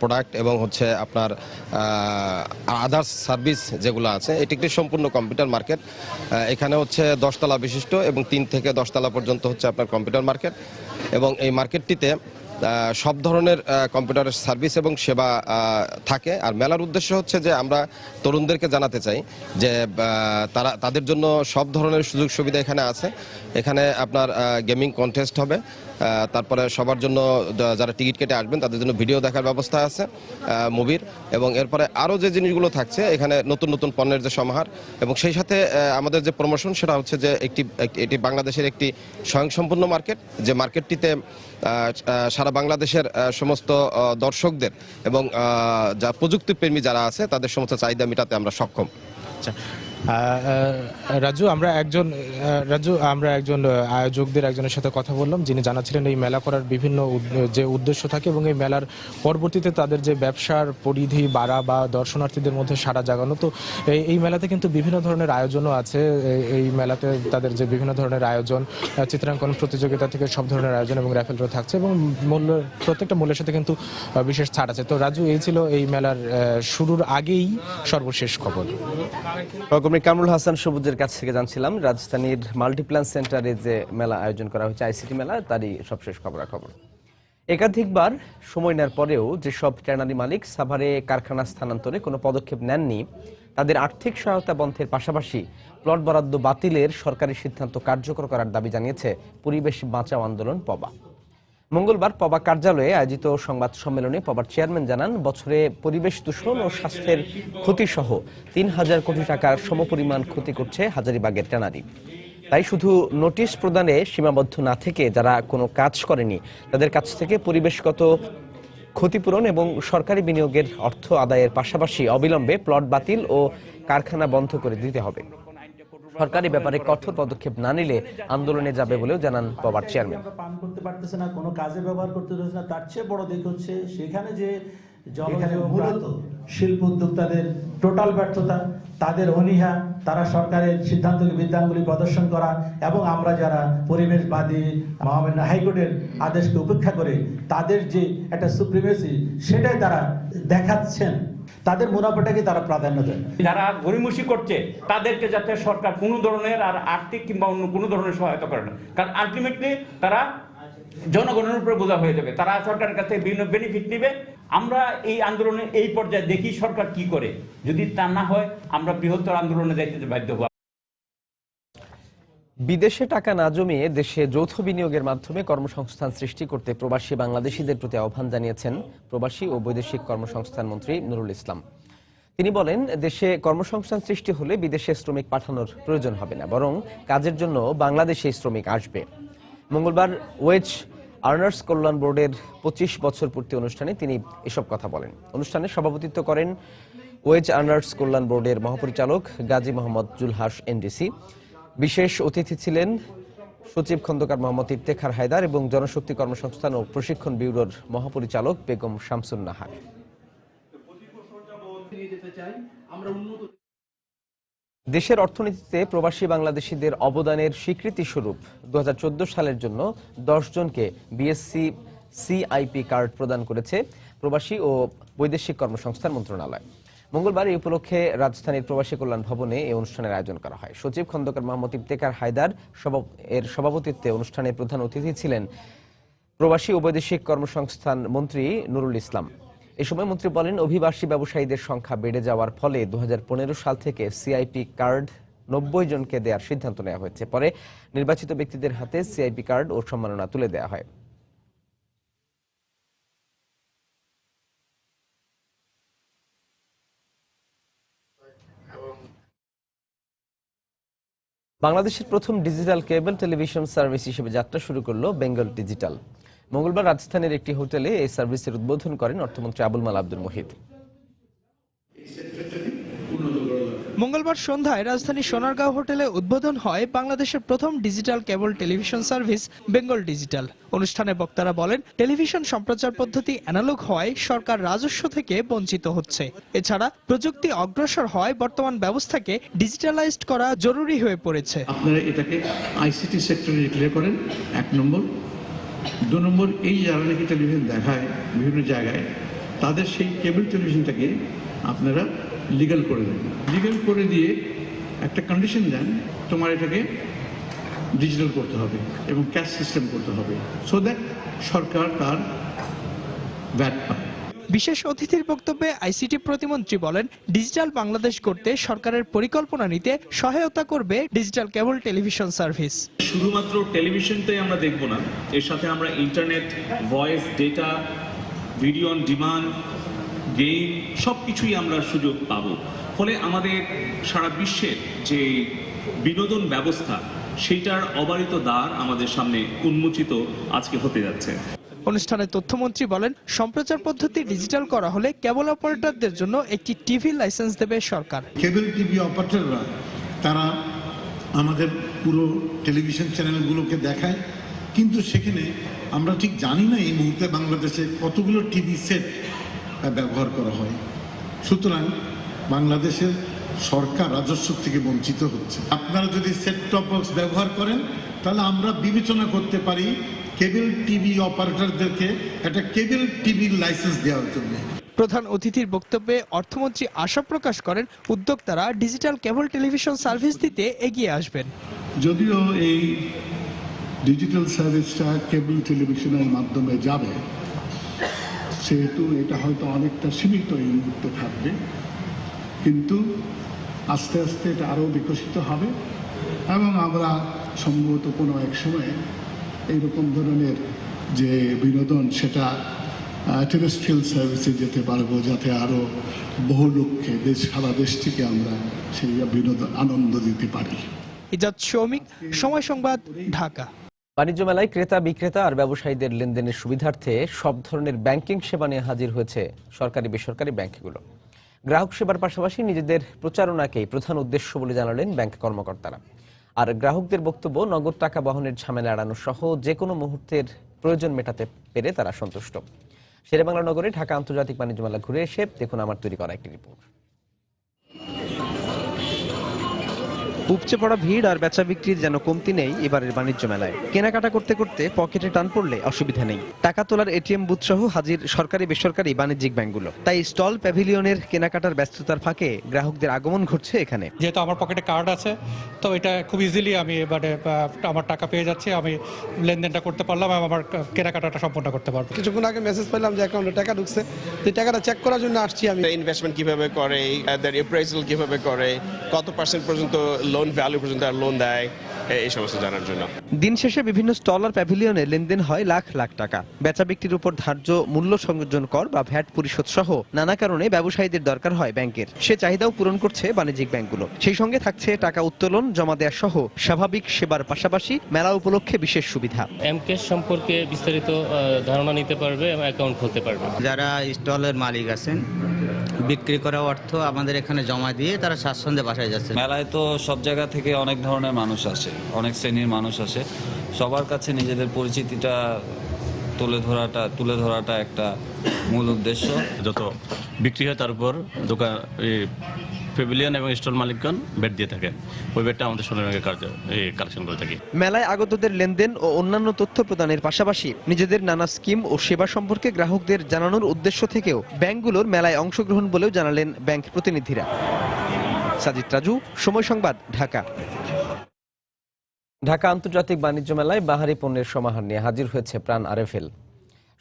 প্রোডাক্ট এবং হচ্ছে আপনার আদার্স সার্ভিস যেগুলো আছে। এটি একটি সম্পূর্ণ কম্পিউটার মার্কেট। এখানে হচ্ছে 10 তলা বিশিষ্ট এবং 3 থেকে 10 তলা পর্যন্ত হচ্ছে আপনার কম্পিউটার মার্কেট এবং এই মার্কেটটিতে সব ধরনের কম্পিউটারের সার্ভিস এবং সেবা থাকে। আর মেলার উদ্দেশ্য হচ্ছে যে আমরা তরুণদেরকে জানাতে চাই যে তাদের জন্য সব ধরনের সুযোগ সুবিধা এখানে আছে। এখানে আপনার গেমিং কন্টেস্ট হবে, তারপরে সবার জন্য যারা টিকিট কেটে আসবেন তাদের জন্য ভিডিও দেখার ব্যবস্থা আছে মুভির, এবং এরপরে আরও যে জিনিসগুলো থাকছে এখানে নতুন নতুন পণ্যের যে সমাহার, এবং সেই সাথে আমাদের যে প্রমোশন সেটা হচ্ছে যে এটি বাংলাদেশের একটি স্বয়ংসম্পূর্ণ মার্কেট, যে মার্কেটটিতে সারা বাংলাদেশের সমস্ত দর্শকদের এবং যা প্রযুক্তিপ্রেমী যারা আছে তাদের সমস্ত চাহিদা মেটাতে আমরা সক্ষম। আচ্ছা রাজু, আমরা একজন আয়োজকদের একজনের সাথে কথা বললাম, যিনি জানাচ্ছিলেন এই মেলা করার বিভিন্ন যে উদ্দেশ্য থাকে এবং এই মেলার পরবর্তীতে তাদের যে ব্যবসার পরিধি বাড়া বা দর্শনার্থীদের মধ্যে সাড়া জাগানো। তো এই মেলাতে কিন্তু বিভিন্ন ধরনের আয়োজনও আছে। এই মেলাতে তাদের যে বিভিন্ন ধরনের আয়োজন, চিত্রাঙ্কন প্রতিযোগিতা থেকে সব ধরনের আয়োজন এবং র্যাফেল ড্র থাকছে এবং প্রত্যেকটা মূল্যের সাথে কিন্তু বিশেষ ছাড় আছে। তো রাজু, এই ছিল এই মেলার শুরুর আগেই সর্বশেষ খবর। কামরুল হাসান সবুজের কাছ থেকে জানছিলাম রাজধানীর মাল্টিপ্ল্যান সেন্টারে যে মেলা আয়োজন করা হয়েছে আইসিটি মেলা, তারই সবশেষ খবরাখবর। একাধিকবার সময় নেওয়ার পরেও যেসব ট্যানারি মালিক সাভারে কারখানা স্থানান্তরে কোনো পদক্ষেপ নেননি, তাদের আর্থিক সহায়তা বন্ধের পাশাপাশি প্লট বরাদ্দ বাতিলের সরকারি সিদ্ধান্ত কার্যকর করার দাবি জানিয়েছে পরিবেশ বাঁচাও আন্দোলন পবা। মঙ্গলবার পবা কার্যালয়ে আয়োজিত সংবাদ সম্মেলনে পবার চেয়ারম্যান জানান, বছরে পরিবেশ দূষণ ও স্বাস্থ্যের ক্ষতিসহ ৩,০০০ কোটি টাকার সমপরিমাণ ক্ষতি করছে হাজারীবাগের ট্যানারি। তাই শুধু নোটিশ প্রদানে সীমাবদ্ধ না থেকে যারা কোনো কাজ করেনি তাদের কাছ থেকে পরিবেশগত ক্ষতিপূরণ এবং সরকারি বিনিয়োগের অর্থ আদায়ের পাশাপাশি অবিলম্বে প্লট বাতিল ও কারখানা বন্ধ করে দিতে হবে। সরকারি ব্যাপারে কঠোর পদক্ষেপ না নিলে আন্দোলনে যাবে বলেও জানান পবার চেয়ারম্যান। পান করতে পারতেছে না, কোনো কাজে ব্যবহার করতে পারতেছে না, তার চেয়ে বড় দিক হচ্ছে সেখানে যে মূলত শিল্প উদ্যোক্তাদের টোটাল ব্যর্থতা, তাদের অনীহা, তারা সরকারের সিদ্ধান্তকে বিদ্যাঙ্গুলি প্রদর্শন করা এবং আমরা যারা পরিবেশবাদী মহামান্য হাইকোর্টের আদেশকে উপেক্ষা করে তাদের যে একটা সুপ্রিমেসি সেটাই তারা দেখাচ্ছেন, তাদের মুনাফাটাকে তারা প্রাধান্য দেন। যারা গরিমসি করছে তাদেরকে যাতে সরকার কোনো ধরনের আর আর্থিক কিংবা অন্য কোনো ধরনের সহায়তা করে না, কারণ আলটিমেটলি তারা জনগণের উপরে বোঝা হয়ে যাবে, তারা সরকারের কাছে বিভিন্ন বেনিফিট নেবে। আমরা এই আন্দোলনে এই পর্যায়ে দেখি সরকার কি করে, যদি তা না হয় আমরা বৃহত্তর আন্দোলনে যাইতে বাধ্য হব। বিদেশে টাকা না জমিয়ে দেশে যৌথ বিনিয়োগের মাধ্যমে কর্মসংস্থান সৃষ্টি করতে প্রবাসী বাংলাদেশিদের প্রতি আহ্বান জানিয়েছেন প্রবাসী ও বৈদেশিক কর্মসংস্থান মন্ত্রী নুরুল ইসলাম। তিনি বলেন, দেশে কর্মসংস্থান সৃষ্টি হলে বিদেশে শ্রমিক পাঠানোর প্রয়োজন হবে না, বরং কাজের জন্য বাংলাদেশে শ্রমিক আসবে। মঙ্গলবার ওয়েজ আর্নার্স কল্যাণ বোর্ডের 25 বছর পূর্তি অনুষ্ঠানে তিনি এসব কথা বলেন। অনুষ্ঠানে সভাপতিত্ব করেন ওয়েজ আর্নার্স কল্যাণ বোর্ডের মহাপরিচালক গাজী মোহাম্মদ জুলহাস এনডিসি। বিশেষ অতিথি ছিলেন সচিব খন্দকার মোহাম্মদ ইফতেখার হায়দার এবং জনশক্তি কর্মসংস্থান ও প্রশিক্ষণ ব্যুরোর মহাপরিচালক বেগম শামসুন নাহার। দেশের অর্থনীতিতে প্রবাসী বাংলাদেশিদের অবদানের স্বীকৃতি স্বরূপ 2014 সালের জন্য 10 জনকে বিএসসি সিআইপি কার্ড প্রদান করেছে প্রবাসী ও বৈদেশিক কর্মসংস্থান মন্ত্রণালয়। মঙ্গলবার এই উপলক্ষে রাজধানীর প্রবাসী কল্যাণ ভবনে এই অনুষ্ঠানের আয়োজন করা হয়। সচিব খন্দকার মোহাম্মদ ইফতেখার হায়দার এর সভাপতিত্বে অনুষ্ঠানে প্রধান অতিথি ছিলেন প্রবাসী ও বৈদেশিক কর্মসংস্থান মন্ত্রী নুরুল ইসলাম। এই সময় মন্ত্রী বলেন, অভিবাসী ব্যবসায়ীদের সংখ্যা বেড়ে যাওয়ার ফলে 2015 সাল থেকে সিআইপি কার্ড 90 জনকে দেওয়ার সিদ্ধান্ত নেওয়া হয়েছে। পরে নির্বাচিত ব্যক্তিদের হাতে সিআইপি কার্ড ও সম্মাননা তুলে দেওয়া হয়। বাংলাদেশের প্রথম ডিজিটাল কেবল টেলিভিশন সার্ভিস হিসেবে যাত্রা শুরু করলো বেঙ্গল ডিজিটাল। মঙ্গলবার রাজধানীর একটি হোটেলে এই সার্ভিসের উদ্বোধন করেন অর্থমন্ত্রী আবুল মাল আব্দুল মুহিত। মঙ্গলবার সন্ধ্যায় রাজধানী সোনারগাঁও হোটেলে উদ্বোধন হয় বাংলাদেশের প্রথম ডিজিটাল কেবল টেলিভিশন সার্ভিস বেঙ্গল ডিজিটাল। অনুষ্ঠানে বক্তারা বলেন, টেলিভিশন সম্প্রচার পদ্ধতি অ্যানালগ হওয়ায় সরকার রাজস্ব থেকে বঞ্চিত হচ্ছে। এছাড়া প্রযুক্তি অগ্রসর হওয়ায় বর্তমান ব্যবস্থাকে ডিজিটালাইজড করা জরুরি হয়ে পড়েছে। আপনারা এটাকে আইসিটি সেক্টরে ডিক্লেয়ার করেন, 1 নম্বর। 2 নম্বর, এই যারা নাকি টেলিভিশন দেখায় বিভিন্ন জায়গায় তাদের সেই কেবল টেলিভিশনটাকে আপনারা লিগ্যাল করে দেন। লিগ্যাল করে দিয়ে একটা কন্ডিশন দেন, তোমার এটাকে ডিজিটাল করতে হবে এবং ক্যাশ সিস্টেম করতে হবে, সো দ্যাট সরকার তার ভ্যাট পায়। বিশেষ অতিথির বক্তব্যে আইসিটি প্রতিমন্ত্রী বলেন, ডিজিটাল বাংলাদেশ করতে সরকারের পরিকল্পনা নিতে সহায়তা করবে ডিজিটাল কেবল টেলিভিশন সার্ভিস। শুধুমাত্র টেলিভিশনটাই আমরা দেখব না, এর সাথে আমরা internet, voice, data, video on demand, game সবকিছুই আমরা সুযোগ পাব। ফলে আমাদের সারা বিশ্বের যে বিনোদন ব্যবস্থা সেইটার অবারিত দ্বার আমাদের সামনে উন্মোচিত আজকে হতে যাচ্ছে। অনুষ্ঠানে তথ্যমন্ত্রী বলেন, সম্প্রচার পদ্ধতি ডিজিটাল করা হলে কেবল অপারেটরদের জন্য একটি টিভি লাইসেন্স দেবে সরকার। কেবল টিভি অপারেটররা তারা আমাদের পুরো টেলিভিশন চ্যানেলগুলোকে দেখায়, কিন্তু সেখানে আমরা ঠিক জানি না এই মুহূর্তে বাংলাদেশে কতগুলো টিভি সেট ব্যবহার করা হয়। সুতরাং বাংলাদেশের সরকার রাজস্ব থেকে বঞ্চিত হচ্ছে। আপনারা যদি সেট টপ বক্স ব্যবহার করেন তাহলে আমরা বিবেচনা করতে পারি কেবল টিভি অপারেটরদেরকে একটা কেবল টিভির লাইসেন্স দেওয়ার জন্য। প্রধান অতিথির বক্তব্যে অর্থমন্ত্রী আশা প্রকাশ করেন, উদ্যোক্তারা ডিজিটাল কেবল টেলিভিশন সার্ভিস দিতে এগিয়ে আসবেন। যদিও এই ডিজিটাল সার্ভিসটা কেবল টেলিভিশনের মাধ্যমে যাবে, সেহেতু এটা হয়তো অনেকটা সীমিত এই মুহূর্তে থাকবে, কিন্তু আস্তে আস্তে এটা আরও বিকশিত হবে এবং আমরা সম্ভবত কোনো এক সময়ে এইরকম ধরনের যে বিনোদন সেটা টেরেস্ট্রিয়াল সার্ভিসে যেতে পারবো, যাতে আরও বহু লোককে সারা দেশ থেকে আমরা সেই বিনোদন আনন্দ দিতে পারি। ইজাদ শৌমিক, সময় সংবাদ, ঢাকা। বাণিজ্য মেলায় ক্রেতা বিক্রেতা আর ব্যবসায়ীদের লেনদেনের সুবিধার্থে সব ধরনের ব্যাংকিং সেবা নিয়ে হাজির হয়েছে সরকারি বেসরকারি ব্যাংকগুলো। গ্রাহক সেবার পাশাপাশি নিজেদের প্রচারণাকেই প্রধান উদ্দেশ্য বলে জানালেন ব্যাংক কর্মকর্তারা। আর গ্রাহকদের বক্তব্য, নগদ টাকা বহনের ঝামেলা এড়ানো সহ যে কোনো মুহূর্তের প্রয়োজন মেটাতে পেরে তারা সন্তুষ্ট। শেরেবাংলা নগরে ঢাকা আন্তর্জাতিক বাণিজ্য মেলা ঘুরে এসে দেখুন আমার তৈরি করা একটি রিপোর্ট। উপচে পড়া ভিড় আর বেচা বিক্রির যেন কমতি নেই এবারের বাণিজ্য মেলায়। কেনাকাটা করতে করতে পকেটে টান পড়লে অসুবিধা নেই। টাকা তোলার এটিএম বুথ সহ হাজির সরকারি বেসরকারি বাণিজ্যিক ব্যাংকগুলো। তাই স্টল প্যাভিলিয়নের কেনাকাটার ব্যস্ততার ফাঁকে গ্রাহকদের আগমন ঘটছে এখানে। যেহেতু আমার পকেটে কার্ড আছে, তো এটা খুব ইজিলি আমি এবারে আমার টাকা পেয়ে যাচ্ছি, আমি লেনদেনটা করতে পারলাম এবং আমার কেনাকাটাটা সম্পন্ন করতে পারবো। কিছুক্ষণ আগে মেসেজ পেলাম যে অ্যাকাউন্টে টাকা ঢুকছে, তো টাকাটা চেক করার জন্য আসছি আমি। ইনভেস্টমেন্ট কিভাবে করে, তাদের অ্যাপ্রাইজাল কিভাবে করে, কত পার্সেন্ট পর্যন্ত লোন ভ্যালু পর্যন্ত লোন দেয়, এই সমস্ত জানার জন্য। দিন শেষে বিভিন্ন স্টল আর প্যাভিলিয়নে লেনদেন হয় লাখ লাখ টাকা। বেচা বিক্রির উপর ধার্য মূল্য সংযোজন কর বা ভ্যাট পরিশোধ সহ নানা কারণে ব্যবসায়ীদের দরকার হয় ব্যাংকের। সে চাহিদাও পূরণ করছে বাণিজ্যিক ব্যাংকগুলো। সেই সঙ্গে থাকছে টাকা উত্তোলন, জমা দেওয়া সহ স্বাভাবিক সেবার পাশাপাশি মেলা উপলক্ষে বিশেষ সুবিধা। এমকেশ সম্পর্কে বিস্তারিত ধারণা নিতে পারবে এবং অ্যাকাউন্ট খুলতে পারবে। যারা স্টলের মালিক আছেন, বিক্রি করা অর্থ আমাদের এখানে জমা দিয়ে তারা স্বাচ্ছন্দ্যে বাসায় যাচ্ছে। মেলায় তো সব জায়গা থেকে অনেক ধরনের মানুষ আসে, অনেক শ্রেণীর মানুষ আসে। সবার কাছে নিজেদের পরিচিতিটা তুলে ধরাটা একটা মূল উদ্দেশ্য। যত বিক্রি হয় তার উপর দোকান প্যাভিলিয়ন এবং স্টল মালিকগণ বেড দিয়ে থাকেন, ওই বেডটা আমাদের সোনার ব্যাংকে কালেকশন করে থাকি। মেলায় আগতদের লেনদেন ও অন্যান্য তথ্য প্রদানের পাশাপাশি নিজেদের নানা স্কিম ও সেবা সম্পর্কে গ্রাহকদের জানানোর উদ্দেশ্য থেকেও ব্যাংকগুলোর মেলায় অংশগ্রহণ বলেও জানালেন ব্যাংক প্রতিনিধিরা। সাজিদ রাজু, সময় সংবাদ, ঢাকা। ঢাকা আন্তর্জাতিক বাণিজ্য মেলায় বাহারি পণ্যের সমাহার নিয়ে হাজির হয়েছে প্রাণ আরএফএল।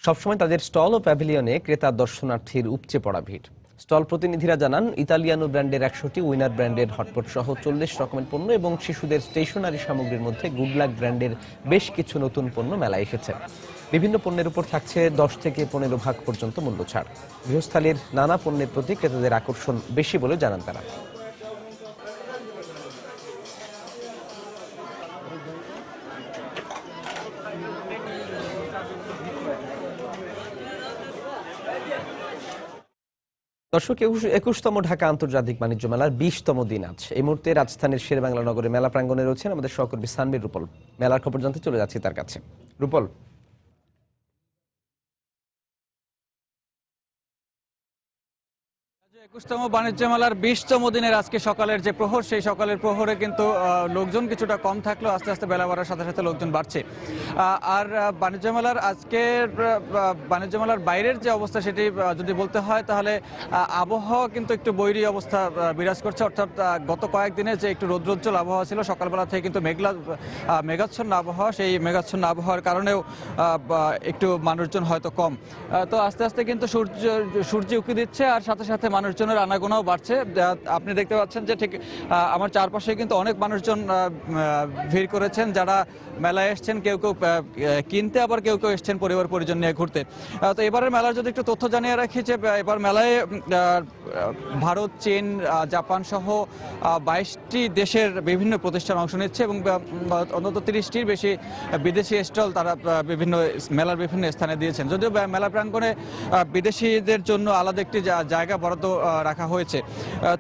সবসময় তাদের স্টল ও প্যাভিলিয়নে ক্রেতা দর্শনার্থীর উপচে পড়া ভিড়। স্টল প্রতিনিধিরা জানান, ইতালিয়ানো ব্র্যান্ডের 100টি, উইনার ব্র্যান্ডের হটপট সহ 40 রকমের পণ্য এবং শিশুদের স্টেশনারি সামগ্রীর মধ্যে গুডলাক ব্র্যান্ডের বেশ কিছু নতুন পণ্য মেলায় এসেছে। বিভিন্ন পণ্যের উপর থাকছে 10 থেকে 15% পর্যন্ত মূল্য ছাড়। গৃহস্থালির নানা পণ্যের প্রতি ক্রেতাদের আকর্ষণ বেশি বলে জানান তারা। দর্শক, 21তম ঢাকা আন্তর্জাতিক বাণিজ্য মেলার 20তম দিন আজ। এই মুহূর্তে রাজধানীর শেরেবাংলা নগরে মেলা প্রাঙ্গণে রয়েছেন আমাদের সহকর্মী সানবীর রূপল। মেলার খবর জানতে চলে যাচ্ছি তার কাছে। রূপল, 21তম বাণিজ্য মেলার 20তম দিনের আজকে সকালের যে প্রহর, সেই সকালের প্রহরে কিন্তু লোকজন কিছুটা কম থাকলেও আস্তে আস্তে বেলা বাড়ার সাথে সাথে লোকজন বাড়ছে। আর বাণিজ্য মেলার আজকের বাণিজ্য মেলার বাইরের যে অবস্থা সেটি যদি বলতে হয় তাহলে আবহাওয়া কিন্তু একটু বৈরী অবস্থা বিরাজ করছে। অর্থাৎ গত কয়েকদিনে যে একটু রৌদ্রোজ্জ্বল আবহাওয়া ছিল, সকালবেলা থেকে কিন্তু মেঘাচ্ছন্ন আবহাওয়া, সেই মেঘাচ্ছন্ন আবহাওয়ার কারণেও একটু মানুষজন হয়তো কম। তো আস্তে আস্তে কিন্তু সূর্য উঁকি দিচ্ছে আর সাথে সাথে মানুষজনের আনাগোনাও বাড়ছে। আপনি দেখতে পাচ্ছেন যে ঠিক আমার চারপাশে কিন্তু অনেক মানুষজন ভিড় করেছেন, যারা মেলায় এসছেন, কেউ কেউ কিনতে, আবার কেউ কেউ এসছেন পরিবার পরিজন নিয়ে ঘুরতে। তো এবারের মেলার যদি একটু তথ্য জানিয়ে রাখি যে এবার মেলায় ভারত, চীন, জাপান সহ 22টি দেশের বিভিন্ন প্রতিষ্ঠান অংশ নিচ্ছে এবং অন্তত 30টির বেশি বিদেশি স্টল তারা মেলার বিভিন্ন স্থানে দিয়েছেন। যদিও মেলা প্রাঙ্গণে বিদেশিদের জন্য আলাদা একটি জায়গা বরাদ্দ রাখা হয়েছে।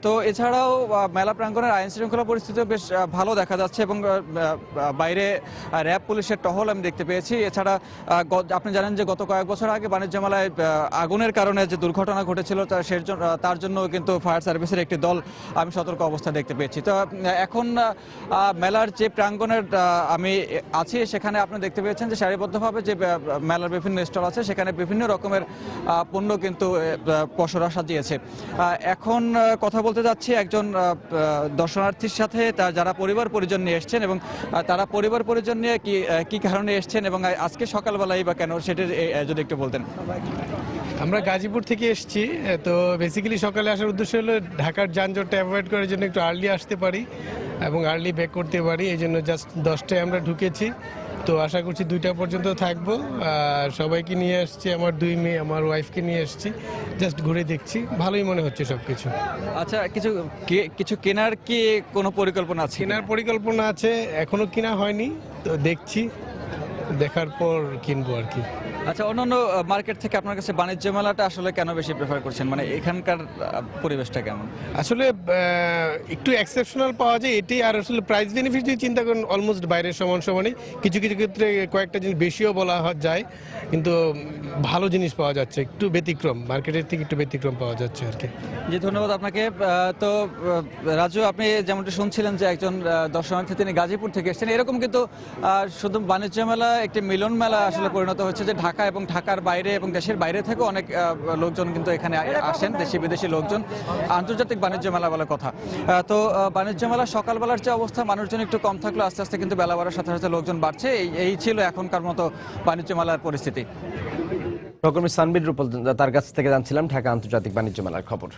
তো এছাড়াও মেলা প্রাঙ্গণের আইন শৃঙ্খলা পরিস্থিতিও বেশ ভালো দেখা যাচ্ছে এবং বাইরে র্যাব পুলিশের টহল আমি দেখতে পেয়েছি। এছাড়া আপনি জানেন যে গত কয়েক বছর আগে বাণিজ্য মেলায় আগুনের কারণে যে দুর্ঘটনা ঘটেছিল তার জন্য কিন্তু ফায়ার সার্ভিসের একটি দল আমি সতর্ক অবস্থা দেখতে পেয়েছি। তো এখন মেলার যে প্রাঙ্গণের আমি আছি সেখানে আপনি দেখতে পেয়েছেন যে সারিবদ্ধভাবে যে মেলার বিভিন্ন স্টল আছে সেখানে বিভিন্ন রকমের পণ্য কিন্তু পসরা সাজিয়েছে। এখন কথা বলতে যাচ্ছি একজন দর্শনার্থীর সাথে, যারা পরিবার পরিজন নিয়ে এসছেন এবং তারা পরিবার পরিজন নিয়ে কি কারণে এসছেন এবং আজকে সকালবেলায় বা কেন সেটা যদি একটু বলতেন। আমরা গাজীপুর থেকে এসেছি, তো বেসিক্যালি সকালে আসার উদ্দেশ্য হলো ঢাকার যানজটটা অ্যাভয়েড করার জন্য একটু আর্লি আসতে পারি এবং আর্লি ব্যাক করতে পারি। এই জন্য জাস্ট 10টায় আমরা ঢুকেছি, তো আশা করছি 2টা পর্যন্ত থাকবো। আর সবাইকে নিয়ে আসছি, আমার 2 মেয়ে, আমার ওয়াইফকে নিয়ে আসছি, জাস্ট ঘুরে দেখছি, ভালোই মনে হচ্ছে সব কিছু। আচ্ছা, কিছু কেনার কি কোনো পরিকল্পনা আছে? কেনার পরিকল্পনা আছে, এখনো কেনা হয়নি, তো দেখছি, দেখার পর কিনবো আর কি। আচ্ছা, অন্যান্য মার্কেট থেকে আপনার কাছে বাণিজ্য মেলাটা আসলে কেন বেশি প্রেফার করছেন, মানে এখানকার পরিবেশটা কেমন? আসলে একটু এক্সেপশনাল পাওয়া যায় এটাই, আর আসলে প্রাইস বেনিফিট যদি চিন্তা করেন অলমোস্ট বাইরের সমানই। কিছু কিছু ক্ষেত্রে কয়েকটা জিনিস বেশিও বলা যায়, কিন্তু ভালো জিনিস পাওয়া যাচ্ছে, একটু ব্যতিক্রম, মার্কেটের থেকে একটু ব্যতিক্রম পাওয়া যাচ্ছে আর কি। জি, ধন্যবাদ আপনাকে। তো রাজু, আপনি যেমনটা শুনছিলেন যে একজন দর্শনার্থী, তিনি গাজীপুর থেকে এসেছেন। এরকম কিন্তু শুধু বাণিজ্য মেলা একটি মিলন মেলা আসলে পরিণত হচ্ছে, যে ঢাকা এবং ঢাকার বাইরে এবং দেশের বাইরে থেকে অনেক লোকজন কিন্তু এখানে আসেন, দেশি বিদেশি লোকজন। আন্তর্জাতিক বাণিজ্য মেলা বলে কথা। তো বাণিজ্য মেলা সকালবেলার যে অবস্থা, মানুষজন একটু কম থাকলেও আস্তে আস্তে কিন্তু বেলা বাড়ার সাথে সাথে লোকজন বাড়ছে। এই ছিল এখনকার মতো বাণিজ্য মেলার পরিস্থিতি। সহকর্মী সানবির রূপল, তার কাছ থেকে জানছিলাম ঢাকা আন্তর্জাতিক বাণিজ্য মেলার খবর।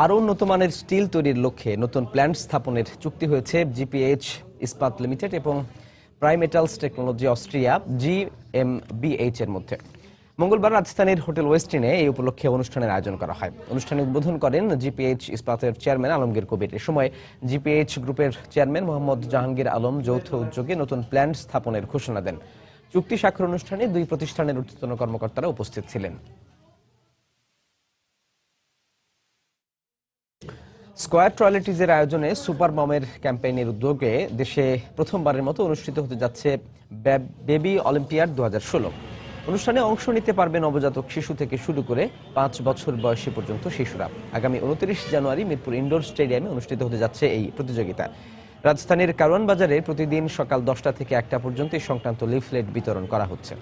আরও উন্নত মানের স্টিল তৈরির লক্ষ্যে নতুন প্ল্যান্ট স্থাপনের চুক্তি হয়েছে জিপিএইচ ইস্পাত লিমিটেড এবং প্রাইমেটালস টেকনোলজি অস্ট্রিয়া GmbH এর মধ্যে। মঙ্গলবার রাজধানীর হোটেল ওয়েস্টিনে এই উপলক্ষে অনুষ্ঠানের আয়োজন করা হয়। অনুষ্ঠানে উদ্বোধন করেন জিপিএইচ ইস্পাতের চেয়ারম্যান আলমগীর কবির। এ সময় জিপিএইচ গ্রুপের চেয়ারম্যান মোহাম্মদ জাহাঙ্গীর আলম যৌথ উদ্যোগে নতুন প্ল্যান্ট স্থাপনের ঘোষণা দেন। চুক্তি স্বাক্ষর অনুষ্ঠানে 2 প্রতিষ্ঠানের ঊর্ধ্বতন কর্মকর্তারা উপস্থিত ছিলেন। স্কয়ার টয়লেটিজের আয়োজনে সুপার মমের ক্যাম্পেইনের উদ্যোগে দেশে প্রথমবারের মতো অনুষ্ঠিত হতে যাচ্ছে বেবি অলিম্পিয়াড 2016। অনুষ্ঠানে অংশ নিতে পারবে নবজাতক শিশু থেকে শুরু করে 5 বছর বয়সী পর্যন্ত শিশুরা। আগামী 29 জানুয়ারি মিরপুর ইনডোর স্টেডিয়ামে অনুষ্ঠিত হতে যাচ্ছে এই প্রতিযোগিতা। রাজধানীর কারওয়ান বাজারে প্রতিদিন সকাল 10টা থেকে 1টা পর্যন্ত এই সংক্রান্ত লিফলেট বিতরণ করা হচ্ছে।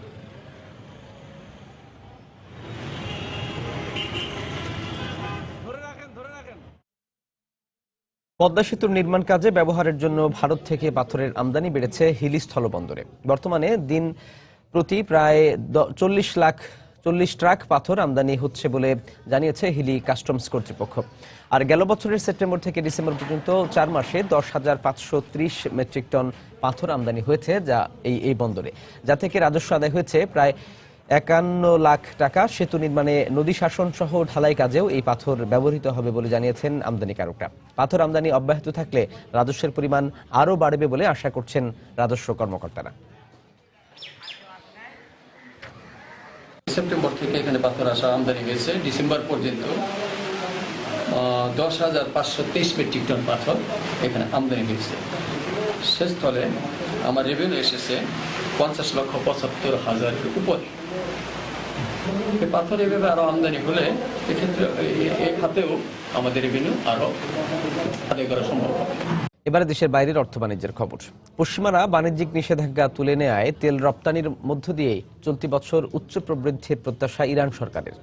পদ্মা সেতুর নির্মাণ কাজে ব্যবহারের জন্য ভারত থেকে পাথরের আমদানি বেড়েছে হিলি স্থলবন্দরে। বর্তমানে দিন প্রতি প্রায় 40 ট্রাক পাথর আমদানি হচ্ছে বলে জানিয়েছে হিলি কাস্টমস কর্তৃপক্ষ। আর গেল বছরের সেপ্টেম্বর থেকে ডিসেম্বর পর্যন্ত 4 মাসে 10,530 মেট্রিক টন পাথর আমদানি হয়েছে এই বন্দরে, যা থেকে রাজস্ব আদায় হয়েছে প্রায় 51 লাখ টাকা। সেতু নির্মাণে নদী শাসন সহ ঢালাই কাজেও এই পাথর ব্যবহৃত হবে বলে জানিয়েছেন আমদানিকারকরা। পাথর আমদানি অব্যাহত থাকলে রাজস্বের পরিমাণ আরও বাড়বে বলে আশা করছেন রাজস্ব কর্মকর্তারা। সেপ্টেম্বর থেকে এখানে পাথর আসা আমদানি হয়েছে। ডিসেম্বর পর্যন্ত 10,523 মেট্রিক টন পাথর এখানে আমদানি হয়েছে। সে স্থলে আমার রেভিনিউ এসেছে 50,75,000 উপরে। পাথর এভাবে আরো আমদানি হলে এক্ষেত্রে এই খাতেও আমাদের রেভিনিউ আরো আদায় করা সম্ভব হবে। এবারে দেশের বাইরের অর্থ বাণিজ্যের খবর। পশ্চিমারা বাণিজ্যিক নিষেধাজ্ঞা তুলে নেয় তেল রপ্তানির মধ্য দিয়ে চলতি বছর উচ্চ প্রবৃদ্ধির প্রত্যাশা ইরান সরকারের।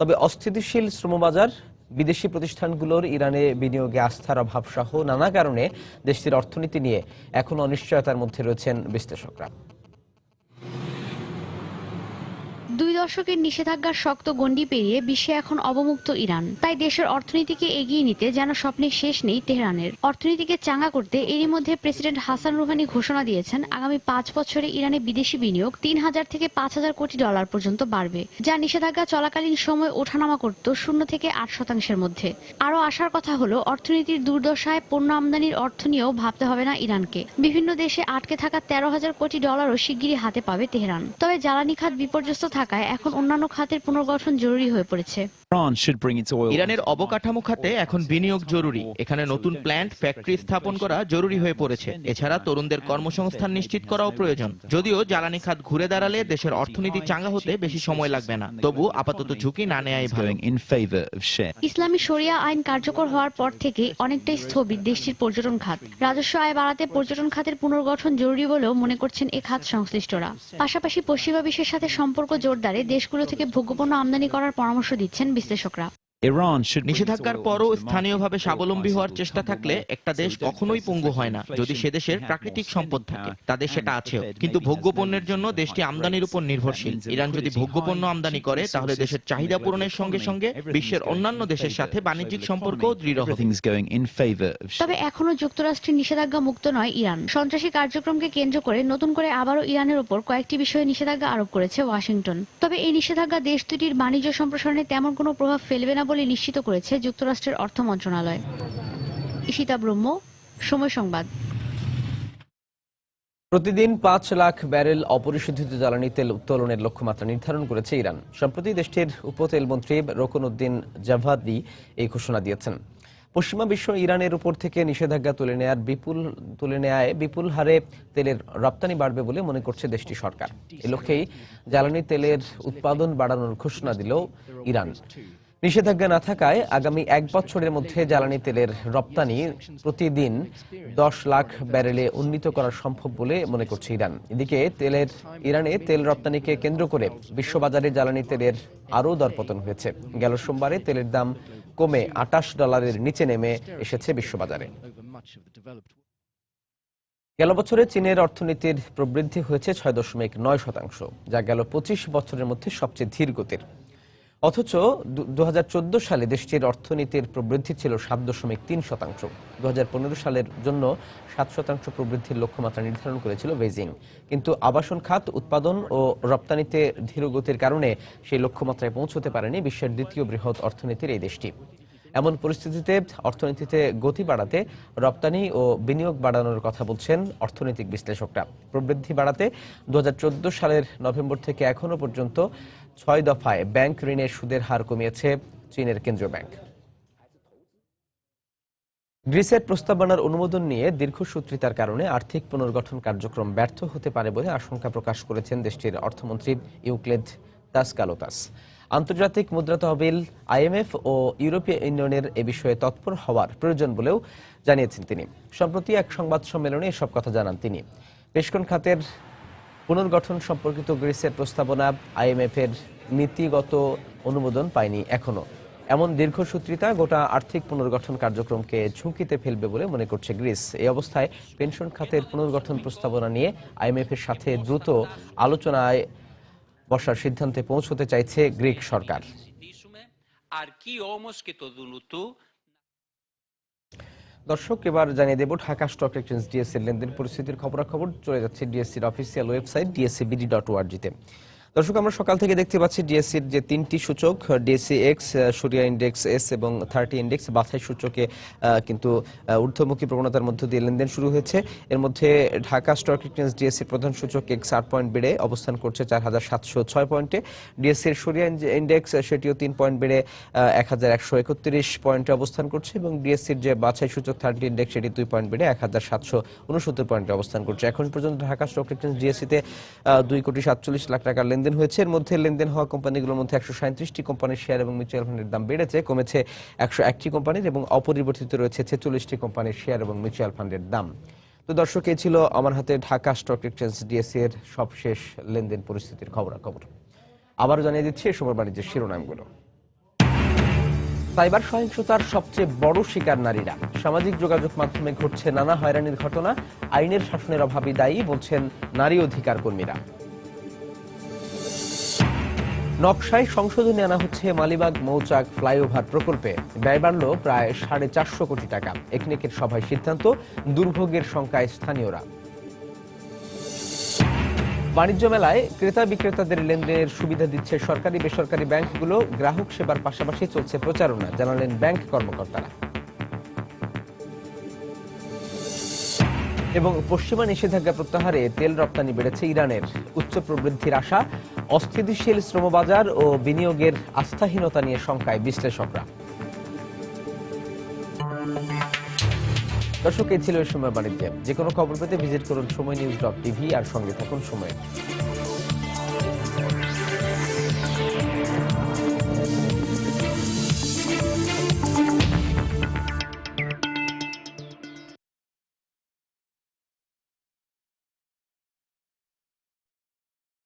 তবে অস্থিতিশীল শ্রমবাজার, বিদেশি প্রতিষ্ঠানগুলোর ইরানে বিনিয়োগে আস্থার অভাব সহ নানা কারণে দেশটির অর্থনীতি নিয়ে এখন অনিশ্চয়তার মধ্যে রয়েছেন বিশ্লেষকরা। 2 দশকের নিষেধাজ্ঞার শক্ত গণ্ডি পেরিয়ে বিশ্বে এখন অবমুক্ত ইরান। তাই দেশের অর্থনীতিকে এগিয়ে নিতে যেন স্বপ্নের শেষ নেই তেহরানের। অর্থনীতিকে চাঙ্গা করতে এরই মধ্যে প্রেসিডেন্ট হাসান রুহানি ঘোষণা দিয়েছেন আগামী 5 বছরে ইরানে বিদেশি বিনিয়োগ 3,000 থেকে 5,000 কোটি ডলার পর্যন্ত বাড়বে, যা নিষেধাজ্ঞা চলাকালীন সময় ওঠানামা করত 0 থেকে 8% মধ্যে। আরও আসার কথা হলো অর্থনীতির দুর্দশায় পণ্য আমদানির অর্থ নিয়েও ভাবতে হবে না ইরানকে। বিভিন্ন দেশে আটকে থাকা 13,000 কোটি ডলারও শিগগিরই হাতে পাবে তেহরান। তবে জ্বালানি খাত বিপর্যস্ত থাকায় এখন অন্যান্য খাতের পুনর্গঠন জরুরি হয়ে পড়েছে। ইরানের অবকাঠামো খাতে এখন বিনিয়োগ জরুরি। এখানে নতুন প্ল্যান্ট, ফ্যাক্টরি স্থাপন করা জরুরি হয়ে পড়েছে। এছাড়া তরুণদের কর্মসংস্থান নিশ্চিত করাও প্রয়োজন। যদিও জ্বালানি খাত ঘুরে দাঁড়ালে দেশের অর্থনীতি চাঙ্গা হতে বেশি সময় লাগবে না, তবু আপাতত ঝুঁকি না নেয়াই ভালো। ইসলামী শরিয়া আইন কার্যকর হওয়ার পর থেকে অনেকটাই স্থবির দেশটির পর্যটন খাত। রাজস্ব আয় বাড়াতে পর্যটন খাতের পুনর্গঠন জরুরি বলেও মনে করছেন এ খাত সংশ্লিষ্টরা। পাশাপাশি পশ্চিমা বিশ্বের সাথে সম্পর্ক জোরদারে দেশগুলো থেকে ভোগ্যপণ্য আমদানি করার পরামর্শ দিচ্ছেন বিশ্লেষকরা। নিষেধাজ্ঞার পরও স্থানীয়ভাবে স্বাবলম্বী হওয়ার চেষ্টা থাকলে একটা দেশ কখনোই পঙ্গু হয় না যদি সে দেশের প্রাকৃতিক সম্পদ থাকে। তাদের সেটা আছেও, কিন্তু ভোগ্যপণ্যের জন্য দেশটি আমদানির উপর নির্ভরশীল। ইরান যদি ভোগ্যপণ্য আমদানি করে তাহলে দেশের চাহিদা পূরণের সঙ্গে সঙ্গে বিশ্বের অন্যান্য দেশের সাথে বাণিজ্যিক সম্পর্কও দৃঢ় হবে। তবে এখনো যুক্তরাষ্ট্রের নিষেধাজ্ঞা মুক্ত নয় ইরান। সন্ত্রাসী কার্যক্রমকে কেন্দ্র করে নতুন করে আবারও ইরানের উপর কয়েকটি বিষয়ে নিষেধাজ্ঞা আরোপ করেছে ওয়াশিংটন। তবে এই নিষেধাজ্ঞা দেশ দুটির বাণিজ্য সম্প্রসারণে তেমন কোনো প্রভাব ফেলবে না বলে নিশ্চিত করেছে যুক্তরাষ্ট্রের অর্থ মন্ত্রণালয়। ঈশিতা ব্রহ্ম, সময় সংবাদ। প্রতিদিন 5 লাখ ব্যারেল অপরিশোধিত জ্বালানি তেল উত্তোলনের লক্ষ্যমাত্রা নির্ধারণ করেছে ইরান। সম্প্রতি দেশটির উপতেলমন্ত্রী রোকনউদ্দিন জাভাদি এই ঘোষণা দিয়েছেন। পশ্চিমা বিশ্ব ইরানের উপর থেকে নিষেধাজ্ঞা তুলে নেয় বিপুল হারে তেলের রপ্তানি বাড়বে বলে মনে করছে দেশটি সরকার। এ লক্ষ্যেই জ্বালানি তেলের উৎপাদন বাড়ানোর ঘোষণা দিল ইরান। নিষেধাজ্ঞা না থাকায় আগামী 1 বছরের মধ্যে জ্বালানি তেলের রপ্তানি প্রতিদিন 10 লাখ ব্যারেলে উন্নীত করা সম্ভব বলে মনে করছে ইরান। এদিকে ইরানে তেল রপ্তানিকে কেন্দ্র করে বিশ্ববাজারে জ্বালানি তেলের আরও দরপতন হয়েছে। গেল সোমবারে তেলের দাম কমে $28 নিচে নেমে এসেছে বিশ্ববাজারে। গেল বছরে চীনের অর্থনীতির প্রবৃদ্ধি হয়েছে 6.9%, যা গেল 25 বছরের মধ্যে সবচেয়ে ধীর গতির। অথচ 2014 সালে দেশটির অর্থনীতির প্রবৃদ্ধি ছিল 7.3%। 2015 সালের জন্য 7% প্রবৃদ্ধির লক্ষ্যমাত্রা নির্ধারণ করেছিল বেইজিং, কিন্তু আবাসন খাত, উৎপাদন ও রপ্তানিতে ধীরগতির কারণে সেই লক্ষ্যমাত্রায় পৌঁছতে পারেনি বিশ্বের দ্বিতীয় বৃহৎ অর্থনীতির এই দেশটি। এমন পরিস্থিতিতে অর্থনীতিতে গতি বাড়াতে রপ্তানি ও বিনিয়োগ বাড়ানোর কথা বলছেন অর্থনৈতিক বিশ্লেষকরা। প্রবৃদ্ধি বাড়াতে 2014 সালের নভেম্বর থেকে এখনো পর্যন্ত 6 দফায় ব্যাংক ঋণের সুদের হার কমিয়েছে চীনের কেন্দ্রীয় ব্যাংক। গ্রিসের প্রস্তাবনার অনুমোদন নিয়ে দীর্ঘসূত্রিতার কারণে আর্থিক পুনর্গঠন কার্যক্রম ব্যর্থ হতে পারে বলে আশঙ্কা প্রকাশ করেছেন দেশটির অর্থমন্ত্রী ইউক্লেদ দাসকালোতাস। আন্তর্জাতিক মুদ্রা তহবিল, IMF ও ইউরোপীয় ইউনিয়নের এ বিষয়ে তৎপর হওয়ার প্রয়োজন বলেও জানিয়েছেন তিনি। সম্প্রতি এক সংবাদ সম্মেলনে এসব কথা জানান তিনি। পেশকন খাতের পুনর্গঠন সম্পর্কিত গ্রিসের প্রস্তাবনা IMF এর নীতিগত অনুমোদন পায়নি এখনো। এমন দীর্ঘসূত্রিতা গোটা আর্থিক পুনর্গঠন কার্যক্রমকে ঝুঁকিতে ফেলবে বলে মনে করছে গ্রিস। এই অবস্থায় পেনশন খাতের পুনর্গঠন প্রস্তাবনা নিয়ে IMF এর সাথে দ্রুত আলোচনায় বসার সিদ্ধান্তে পৌঁছতে চাইছে গ্রিক সরকার। দর্শক, এবার জানিয়ে দেব ঢাকা স্টক এক্সচেঞ্জ ডিএসসি লেনদেন পরিস্থিতির খবরাখবর। চলে যাচ্ছে ডিএসসির অফিসিয়াল ওয়েবসাইট dscbd.org-তে। দর্শক, আমরা সকাল থেকে দেখতে পাচ্ছি ডিএসসির যে 3টি সূচক, ডিএসসি এক্স, সূরিয়া ইন্ডেক্স এস এবং 30 ইন্ডেক্স বাছাই সূচকে কিন্তু ঊর্ধ্বমুখী প্রবণতার মধ্য দিয়ে লেনদেন শুরু হয়েছে। এর মধ্যে ঢাকা স্টক এক্সচেঞ্জ ডিএসসির প্রধান সূচক এক্স 8 পয়েন্ট বেড়ে অবস্থান করছে 4706 পয়েন্টে। ডিএসসির সূরিয়া ইন্ডেক্স সেটিও 3 পয়েন্ট বেড়ে 1131 পয়েন্টে অবস্থান করছে এবং ডিএসসির যে বাছাই সূচক 30 ইন্ডেক্স সেটি 2 পয়েন্ট বেড়ে 1769 পয়েন্টে অবস্থান করছে। এখন পর্যন্ত ঢাকা স্টক এক্সচেঞ্জ ডিএসসিতে 2,47 লাখ টাকার লেনদেন হয়েছে। এর মধ্যে লেনদেন হওয়া কোম্পানিগুলোর মধ্যে 137টি কোম্পানির শেয়ার এবং মিউচুয়াল ফান্ডের দাম বেড়েছে, কমেছে 101টি কোম্পানির এবং অপরিবর্তিত রয়েছে 46টি কোম্পানির শেয়ার এবং মিউচুয়াল ফান্ডের দাম। তো দর্শক, এই ছিল আমার হাতে ঢাকা স্টক এক্সচেঞ্জ ডিএসসি এর সবশেষ লেনদেন পরিস্থিতির খবরাখবর। আবারও জানিয়ে দিচ্ছি এ সময় বাণিজ্যের শিরোনামগুলো। সাইবার সহিংসতার সবচেয়ে বড় শিকার নারীরা। সামাজিক যোগাযোগ মাধ্যমে ঘটছে নানা হয়রানির ঘটনা, আইনের শাসনের অভাবই দায়ী বলছেন নারী অধিকার কর্মীরা। নকশায় সংশোধনী আনা হচ্ছে মালিবাগ মৌচাক ফ্লাইওভার প্রকল্পে, ব্যয় বাড়ল প্রায় 450 কোটি টাকা। একনেকের সভায় সিদ্ধান্ত, দুর্ভোগের শঙ্কায় স্থানীয়রা। বাণিজ্য মেলায় ক্রেতা বিক্রেতাদের লেনদেনের সুবিধা দিচ্ছে সরকারি বেসরকারি ব্যাংকগুলো, গ্রাহক সেবার পাশাপাশি চলছে প্রচারণা, জানালেন ব্যাংক কর্মকর্তারা। এবং পশ্চিমা নিষেধাজ্ঞা প্রত্যাহারে তেল রপ্তানি বেড়েছে ইরানের, উচ্চ প্রবৃদ্ধির আশা, অস্থিতিশীল শ্রমবাজার ও বিনিয়োগের আস্থাহীনতা নিয়ে শঙ্কায় বিশ্লেষকরা। দর্শক, এই ছিল এই সময় বাণিজ্যে। যে কোনো খবর পেতে ভিজিট করুন সময়নিউজ.tv আর সঙ্গে থাকুন সময়।